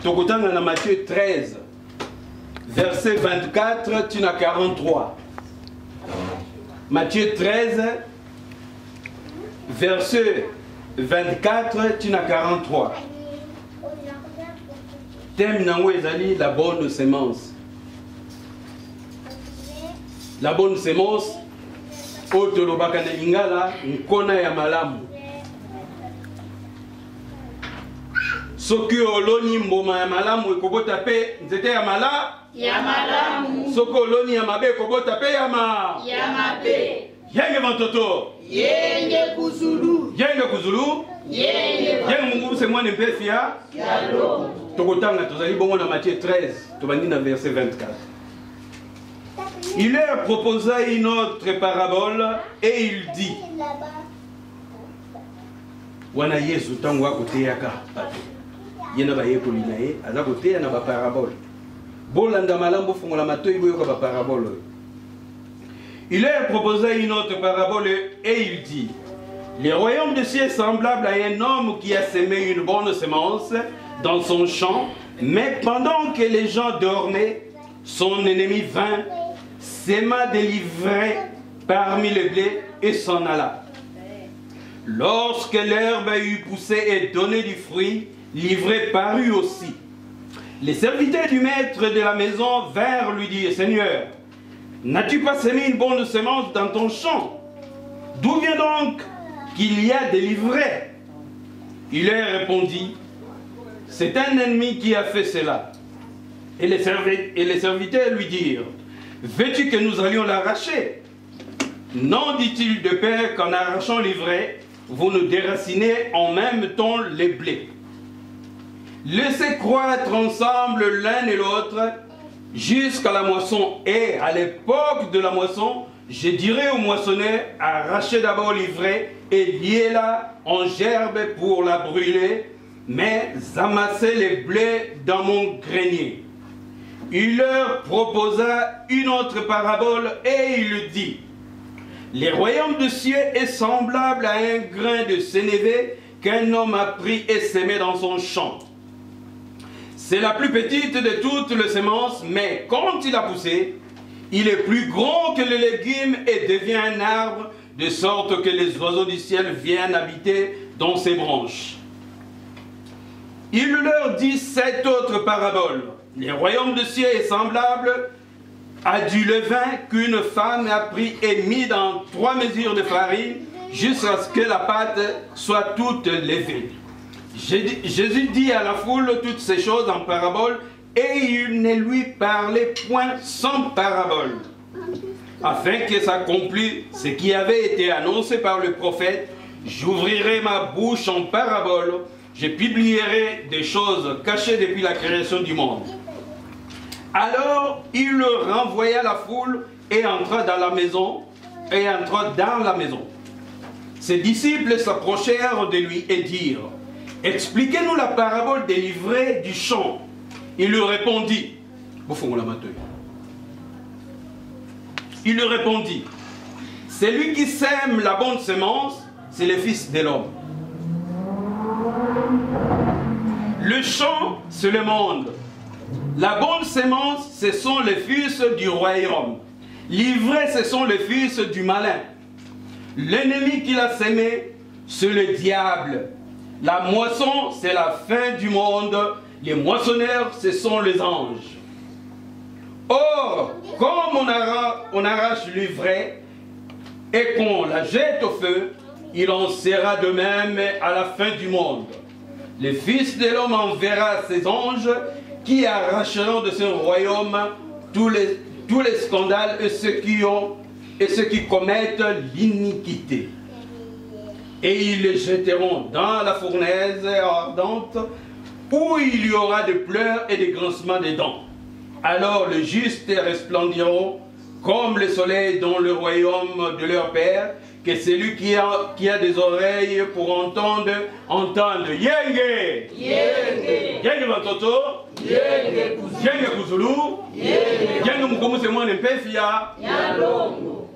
Tokutanga na Matthieu 13, verset 24, tu n'as 43. Matthieu 13, verset 24, tu n'as 43. Thème nango ezali la bonne sémence. La bonne sémence, otolobaka na lingala, nkona ya malamu. Soki oloni mboma ya malamu ekobota pe nzete ya malamu. Soki oloni ya mabe ekobota pe ya mabe. Yenge bantoto. Yenge kuzulu. Yenge mungu se mwana mpesi ya. Yalo. Tokotanga tozali bongo na Matthieu 13, tobandi na verset 24. Il leur proposa une autre parabole et il dit. Wana Yesu tango akoteyaka bato. Yena ba yekoli na ye, aza koteya na ba parabole. Bolanda malambo fongola matoyi boyoka ba parabole. Il leur proposa une autre parabole et il dit. Le royaume de cieux est semblable à un homme qui a semé une bonne semence dans son champ, mais pendant que les gens dormaient, son ennemi vint, sema des livrets parmi les blés et s'en alla. Lorsque l'herbe eut poussé et donné du fruit, l'ivraie parut aussi. Les serviteurs du maître de la maison vinrent lui dire, Seigneur, n'as-tu pas semé une bonne semence dans ton champ? D'où vient donc qu'il y a des livrets? Il leur répondit, c'est un ennemi qui a fait cela. Et les serviteurs lui dirent, veux-tu que nous allions l'arracher? Non, dit-il, de peur qu'en arrachant l'ivraie, vous nous déracinez en même temps les blés. Laissez croître ensemble l'un et l'autre jusqu'à la moisson. Et à l'époque de la moisson, je dirai aux moissonneurs, arrachez d'abord l'ivraie et liez-la en gerbe pour la brûler, mais amassez les blés dans mon grenier. Il leur proposa une autre parabole et il dit, le royaume des cieux est semblable à un grain de sénévé qu'un homme a pris et semé dans son champ. C'est la plus petite de toutes les semences, mais quand il a poussé, il est plus grand que les légumes et devient un arbre, de sorte que les oiseaux du ciel viennent habiter dans ses branches. Il leur dit cette autre parabole. Le royaume des cieux est semblable à du levain qu'une femme a pris et mis dans 3 mesures de farine jusqu'à ce que la pâte soit toute levée. Jésus dit à la foule toutes ces choses en parabole et il ne lui parlait point sans parabole, afin que s'accomplisse ce qui avait été annoncé par le prophète. J'ouvrirai ma bouche en parabole, je publierai des choses cachées depuis la création du monde. Alors il renvoya la foule et entra dans la maison. Ses disciples s'approchèrent de lui et dirent, expliquez-nous la parabole des livrets du champ. Il lui répondit, celui qui sème la bonne semence, c'est le Fils de l'homme. Le champ, c'est le monde. La bonne semence, ce sont les fils du royaume. L'ivraie, ce sont les fils du malin. L'ennemi qui l'a sémé, c'est le diable. La moisson, c'est la fin du monde. Les moissonneurs, ce sont les anges. Or, comme on arrache l'ivraie et qu'on la jette au feu, il en sera de même à la fin du monde. Le Fils de l'homme enverra ses anges qui arracheront de ce royaume tous les scandales et ceux qui commettent l'iniquité. Et ils les jetteront dans la fournaise ardente, où il y aura des pleurs et des grincements des dents. Alors les justes resplendiront comme le soleil dans le royaume de leur Père, que celui qui a des oreilles pour entendre. Yenge! Yenge! Yenge Batoto! Yenge Kuzulu! Yenge Kuzulu! Yenge Mukomuse Mwane Mpefia! Yalongo!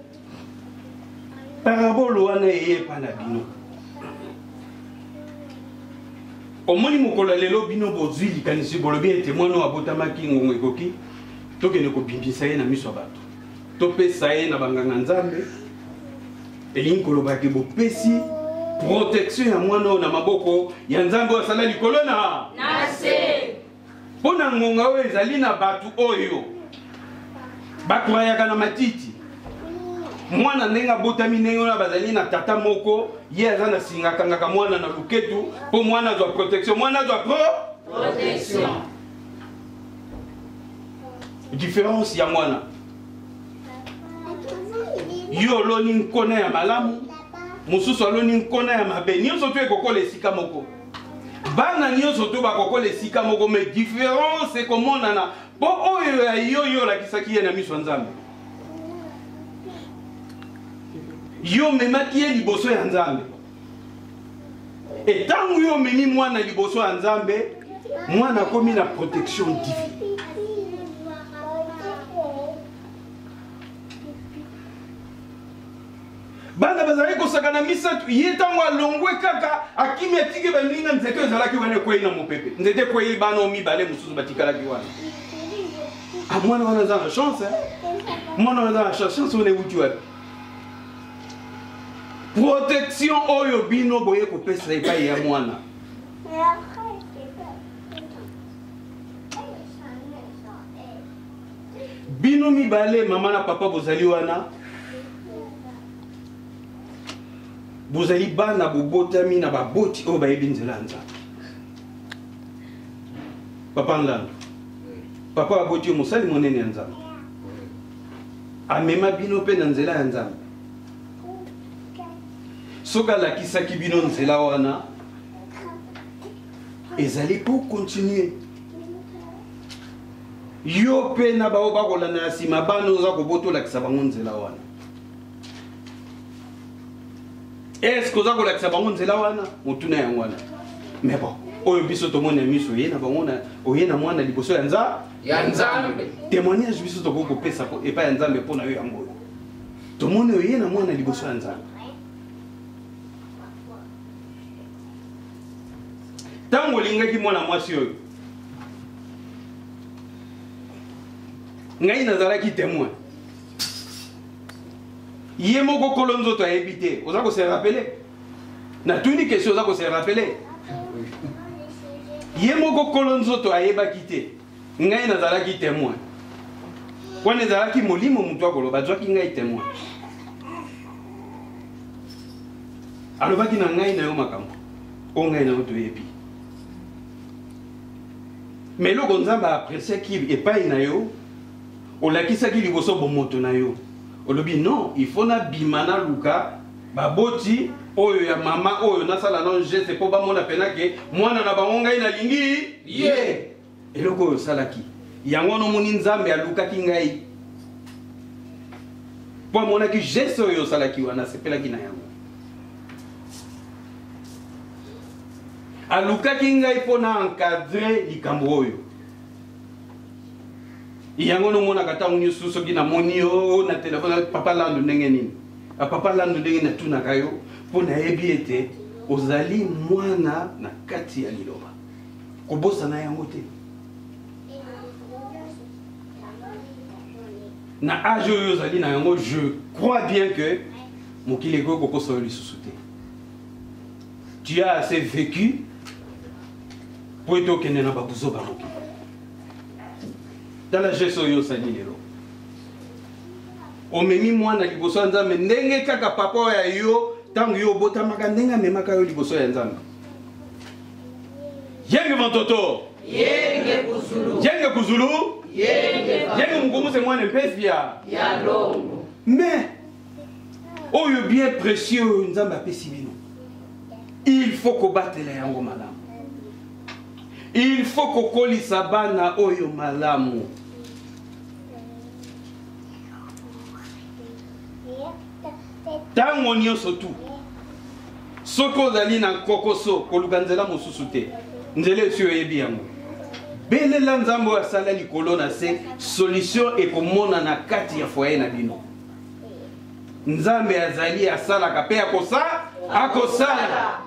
Parabole wana eye panabino. Omoni mokolo lelo bino bozwi likanisi bolobi ete mwana abotamaki ngongo ekoki tokende kobimbisa ye na miso ya bato. Topesa ye na banganga Nzambe. Elingi kolobaki bopesi protection ya mwana oyo na maboko ya Nzambe oyo asala likolo na se. Mpona ngonga oyo ezali na bato oyo bakwayaka na matiti. Mwana ndenge abotami ndenge wana bazali na tata moko ye aza na singa kangaka mwana na luketu po mwana azwa protection. Mwana azwa protection. Différence ya mwana. Yo loni nkona ya malamu, mususu aloni nkona ya mabe. Nyonso tu ekokola esika moko. bana nyonso to bakokola esika moko mais différence ekomonana po oyo ya yo olakisaki ye na miso ya Nzambe yo memaki ye liboso ya Nzambe etango yo memi mwana liboso ya Nzambe mwana akomi na protection divine. Bana bazali kosakana misatu ye tango alongwe kaka akimi atiki baninga nzete ezalaki wana kwei na mopepe nzete kwei bana omibale mosusu batikalaki wana mwana wana aza na chance mwana wana aza na chance wana euti wapi protection oyo bino boye kopesa epai ya mwana bino mibale mama na papa bozali wana bozali bana bobotami na baboti oyo bayebi nzela ya Nzambe papa Nlandu papa baboti oyo mosali monene ya Nzambe amema bino mpe na nzela ya Nzambe soki alakisaki bino nzela wana ezali po continue yo mpe na bao bakolanda na nsima bana oza kobota olakisa bango nzela wana est-ce que oza kolakisa bango nzela wana motuna yango wana mais bon oyo biso tomona miso oye na bango oye na mwana liboso ya Nzambe témoignage biso tokoki kopesa epai ya Nzambe mpona yo yango oyo tomoni oye na mwana liboso ya Nzambe ntango olingaki mwana mwasi oyo ngai nazalaki témoin ye moko kolo nzoto ayebi te oza kose rappele natuni question oza kose rappele ye moko kolo nzoto ayebaki te ngai nazalaki témoin wana ezalaki molimo moto akoloba azwaki ngai témoin alobaki na ngai na yo makambo oyo ngai na yo toyebi mais eloko Nzambe apresiaki epai na yo olakisaki liboso bomoto na yo olobi non il faut na bima na luka baboti oyo ya mama oyo nasala non geste po bamona penake mwana na bango ngai nalingi ye eloko oyo salaki yango nomoni Nzambe alukaki ngai po amonaki geste oyo osalaki wana asepelaki na yango alukaki ngai mpo na encadre likambo oyo yango nomonaka ntango nyonso soki namoni yo na telefone papa Landu ndenge nini papa Landu ndenge natunaka yo mpo nayebi ete ozali mwana na kati ya liloba kobosana yango te na age oyo ozali na yango je crois bien que mokili ekoki kokosa yo lisusu te tu as assez vécu po ete okende na babuzoba mokili tala geste oyo osali lelo omemi mwana liboso ya Nzambe ndenge kaka papa oyo ya yo ntango yo obotamaka ndenge amemaka yo liboso ya Nzambe yenge mantoto yenge kuzulu yenge mukumuse mwana mpefia ya longo mais oyo bien précieux oyo Nzambe apesi bino il faut kobatela yango malamu il faut kokolisa bana oyo malamu ntango nyonso tu soki ozali na kokoso koluka nzela mosusu te nzela esi oyebi yango belela Nzambe oyo asala likolo na se solution ekomona na kati ya foyer na bino Nzambe azali asalaka mpe akosala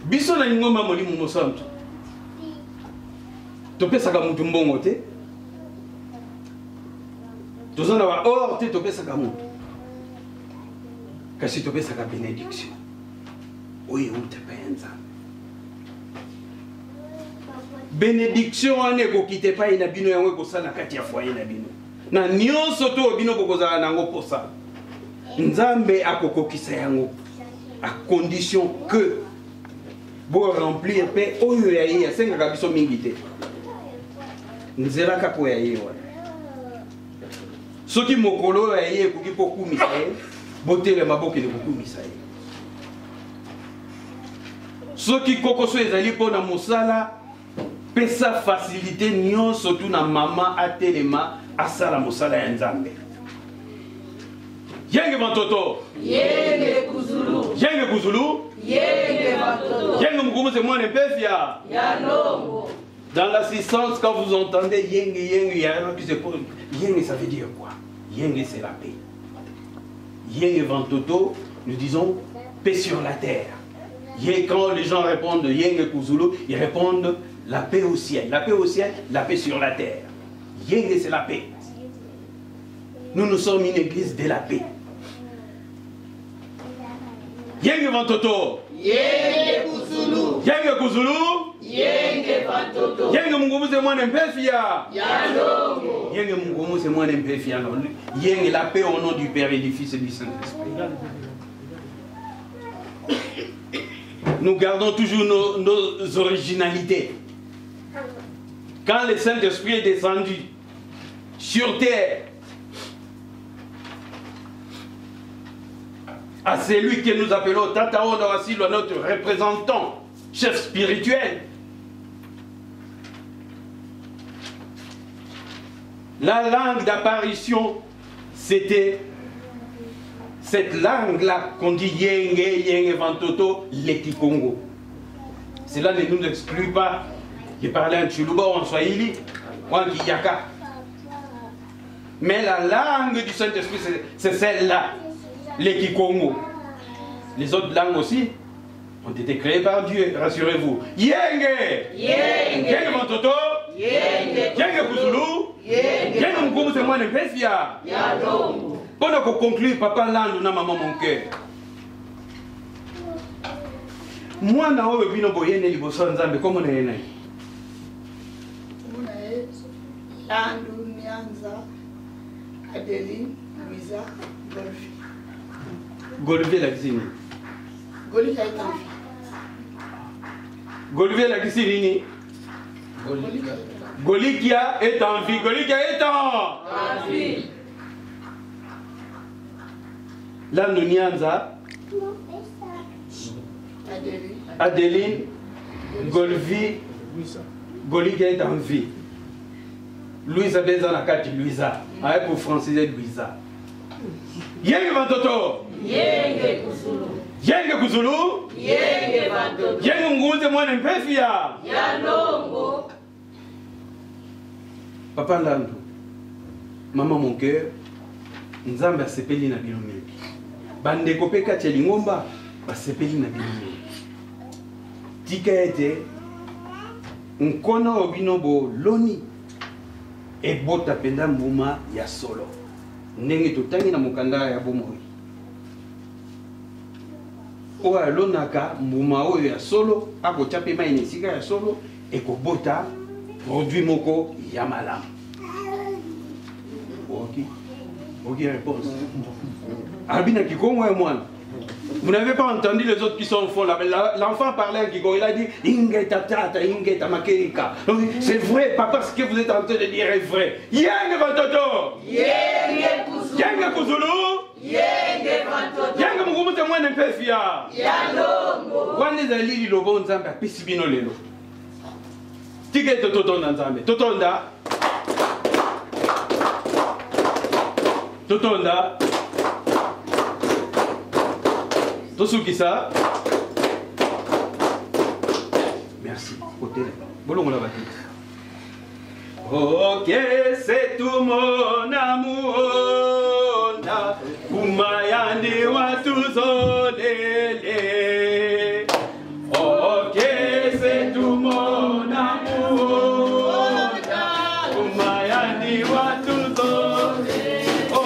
biso na lingomba molimo mosantu topesaka mutu mbongo te toza na baor te topesaka mutu kasi topesaka bénédiction oyo euta epai ya Nzambe bénédiction wana ekokita epai na bino yango ekosala kati ya foyer na bino na nyonso to bino bokozala nango mposa Nzambe akokokisa yango à condition que bo remplir mpe oyo ya ye asengaka biso mingi te nzela kaka ya ye wana soki mokolo aye ekoki kokumisa ye botelema bokende kokumisa ye soki kokoso ezali mpona mosala pesa facilité nyonso tu na mama atelema asala mosala ya nzambe yenge bantoto Yenge kuzulu. yenge kuzulu Yenge batoto. yenge mukumuze mwana mpefia Ya longo. dans l'assistance quand vous entendez yenge yenge il y a un qui se pose yenge ça veut dire quoi yenge c'est la paix yenge bantoto nous disons paix sur la terre. Quand les gens répondent yenge kuzulu ils répondent la paix au ciel, la paix sur la terre. Yenge c'est la paix. Nous sommes une église de la paix. Yenge vantoto. Yenge kuzulu. Yenge kuzulu. Yenge vantoto. Yenge mungumu c'est moi n'empefia. Yalongo. Yenge mungumu c'est moi n'empefia. Yenge la paix au nom du Père et du Fils et du Saint-Esprit. Nous gardons toujours nos originalités. Quand le Saint-Esprit est descendu sur terre, à celui que nous appelons Tata Onorasilo, notre représentant, chef spirituel, la langue d'apparition, c'était cette langue-là qu'on dit Yenge, Yenge, Vantoto, Leki Congo. Cela ne nous exclut pas de parler en Chuluba ou en Swahili ou en Kiyaka. Mais la langue du Saint-Esprit, c'est celle-là, Leki Congo. Les autres langues aussi ont été créées par Dieu, rassurez-vous. Yenge! Yenge! Yenge Vantoto! Yenge! Yenge Kuzulu! Yenge! Yenge Mkumu c'est moi Nempefia! Yalongo. Pendant qu'on conclut, papa Landou na maman mon cœur. Moi, na owe bino boyene liboso nzambe comme on est né. Landou Nyanza, Adeline, Louisa, Golfi. Golvier la kisini. Golfi est en vie. Golvier la kisini. Golikia est en vie. Golikia est en vie. Landou Nyanza, Adeline, Golvi, Golikia est en vie. Louisa Beza na kati Louisa. Avec pour franciser Louisa. Yenge Vantoto. Yenge kuzulu. Yenge Kuzulu. Yenge vantoto. Yenge Mgunze mwana Mpefia. Yalongo. Papa Landou, maman mon cœur, Nzambe asepeli na bino mingi. Bandeko pe kati ya lingomba basepeli na bino mingi. Tika ete nkona obino bo loni ebota penda mbuma ya solo. Ndenge totangi na mokanda ya bomoi. Oya lonaka mbuma oyo ya solo akotia pe mai nesika ya solo ekobota produit moko ya malamu. Ok, réponse. Albina Kikongo et moi. Vous n'avez pas entendu les autres qui sont au fond là. L'enfant parlait en Kikongo, il a dit Ingeta tata, Ingeta makerika. C'est vrai, papa, ce que vous êtes en train de dire est vrai. Yenge Vantoto. Yenge kuzulu. Yenge Kuzulu. Yenge vantoto. Yenge Mugumuze mwana Mpefia. Yalongo. Wana ezali lilobo Nzambe apesi bino lelo. Tika ete totonda Nzambe. Totonda. Totonda. Tosukisa. Merci. Bolongo la batite. Ok, c'est tout mon amour. Kumayandi watuzolele. Ok, c'est tout mon amour. Kumayandi watuzolele. Oh,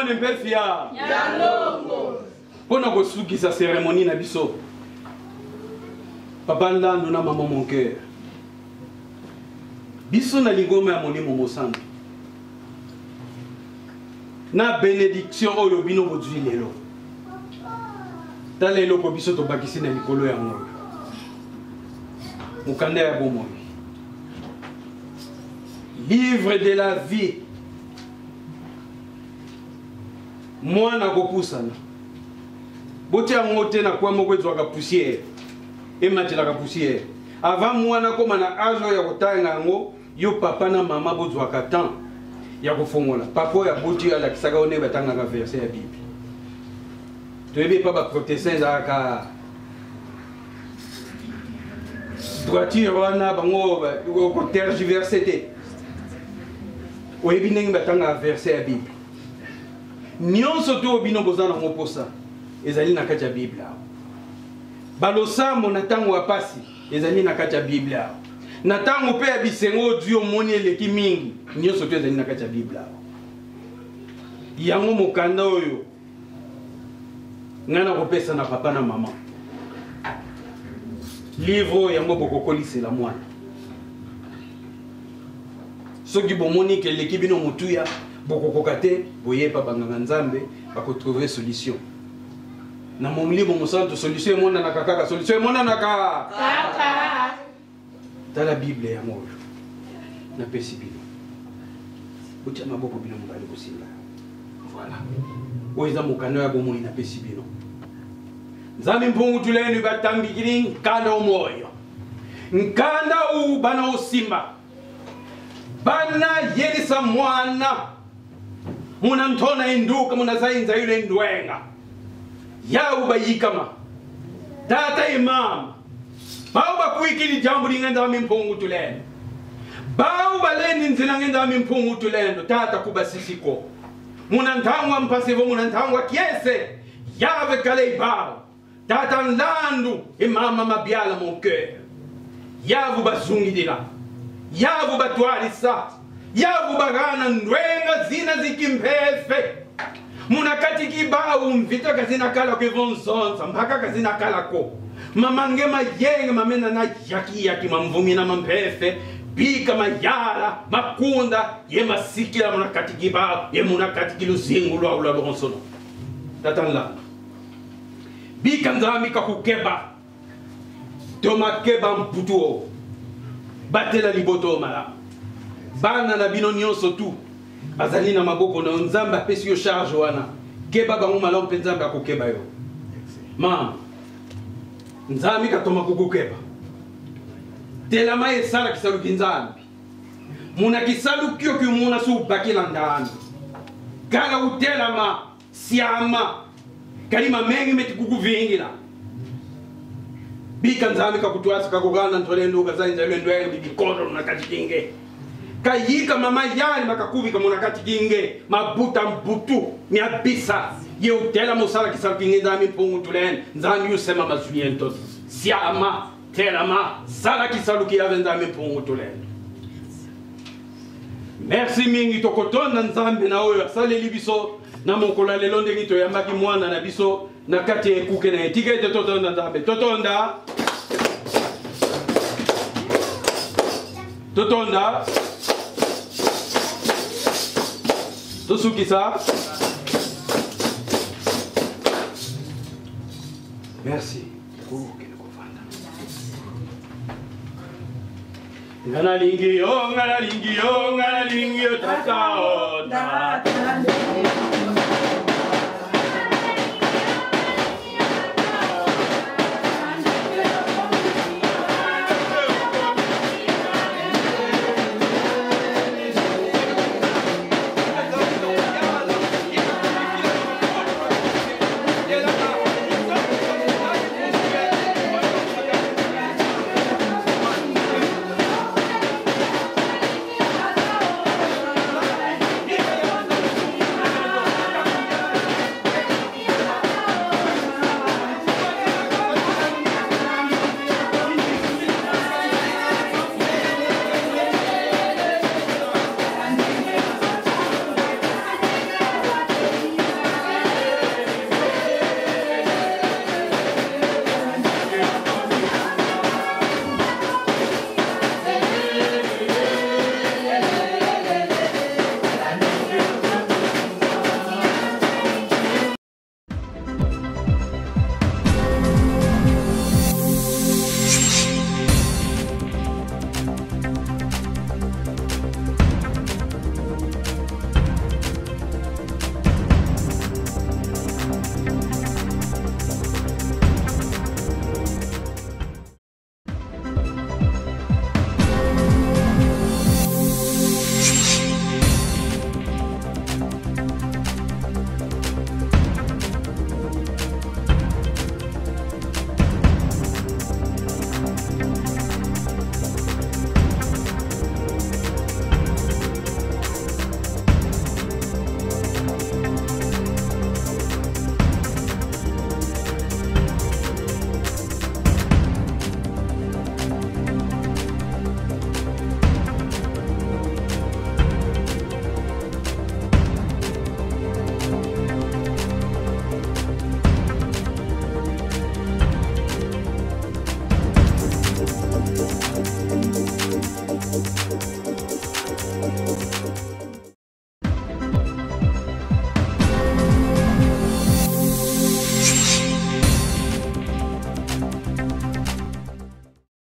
mwana mpe fia mpona kosukisa cérémonie na biso papa Ndando na maman mon cœur biso na lingoma ya molimo mosantu na bénédiction oyo bino bozwi lelo tala eloko biso tobakisi na likolo ya moyo mokanda ya bomoi livre de la vie mwana kopusana botia yango te na kwa moko ezwaka poussière ematelaka poussière avant mwana koma na age ya kotanga yango yo papa na mama bozwaka temps ya kofongola papa oyo aboti alakisaka one batangaka verset ya bible toyebi pa baprotestant ezalaka droiture wana bango kotergiverse te oyebi ndenge batangaka verset ya bible nyonso to bino boza nango mposa ezali na kati ya bible awa balosamo na ntango ya pasi ezali na kati ya bible awa na ntango mpe ya bisengo ozwi omoni eleki mingi nyonso to ezali na kati ya bible awa yango mokanda oyo ngai nakopesa na papa na mama livre oyo yango bokokolisela mwana soki bomoni ke eleki bino motuya bokokoka te boyepa banganga nzambe bakotrouve solution na molimo mosantu solution emonanaka kaka solution emonanaka tala bible yango oyo napesi bino otia maboko bino mobali kosinga voilà oyo eza mokano ya bomoi napesi bino nzambe mpungutulenu batambikili nkanda omoyo nkanda u bana osimba bana yelisa mwana muna ntona induka muna zainza yule ndwenga yau bayikama tata imama bau bakuikili jambo lingenda mimpungutulenu bau baleni nzina ngenda mimpungutulenu tata kubasisiko muna ntangwa mpasivo muna ntangwa kiese yave kale bau tata nlandu imama mabiala mon cœur yavu bazungidila yavu batwalisa yavu bagana ndwenga zina zikimpefe muna katiki bau mvita kazina kala kevonzonza mpaka kazina kala ko mamange mayenge mamena na yaki mamvumi na mampefe bika mayala makunda ye masikila muna katiki bau ye muna katiki luzingu lwa ula bonsono tata nlandu bika nzambi kakukeba tomakeba mputuo batela liboto malamu bana na bino nyonso tu bazali na maboko na nzambe apesi yo charge wana keba bango malamu mpe nzambe akokeba yo mama nzambe katoma kukukeba telama esala kisaluki nzambe muna kisaluki oki muna su bakila ndani kala utelama siama kalima mengi meti kukuvingila bika nzambe kakutwasa kakugana ntolendo kazainza yule ndwele bibikondo na katikinge kayika mama yali makakuvika muna katikinge mabuta mbutu miabisa ye utela musala kisalukinge nzambe mpungu tulene nzambe yusema mazunientos siama telama sala kisaluki yave nzambe mpungu tulene merci mingi tokotonda nzambe na oyo asaleli biso na mokola lelo ndenge toyambaki mwana na biso na kati ekuke na etikete totonda nzambe totonda totonda tosukisa merci ngana lingi yo tata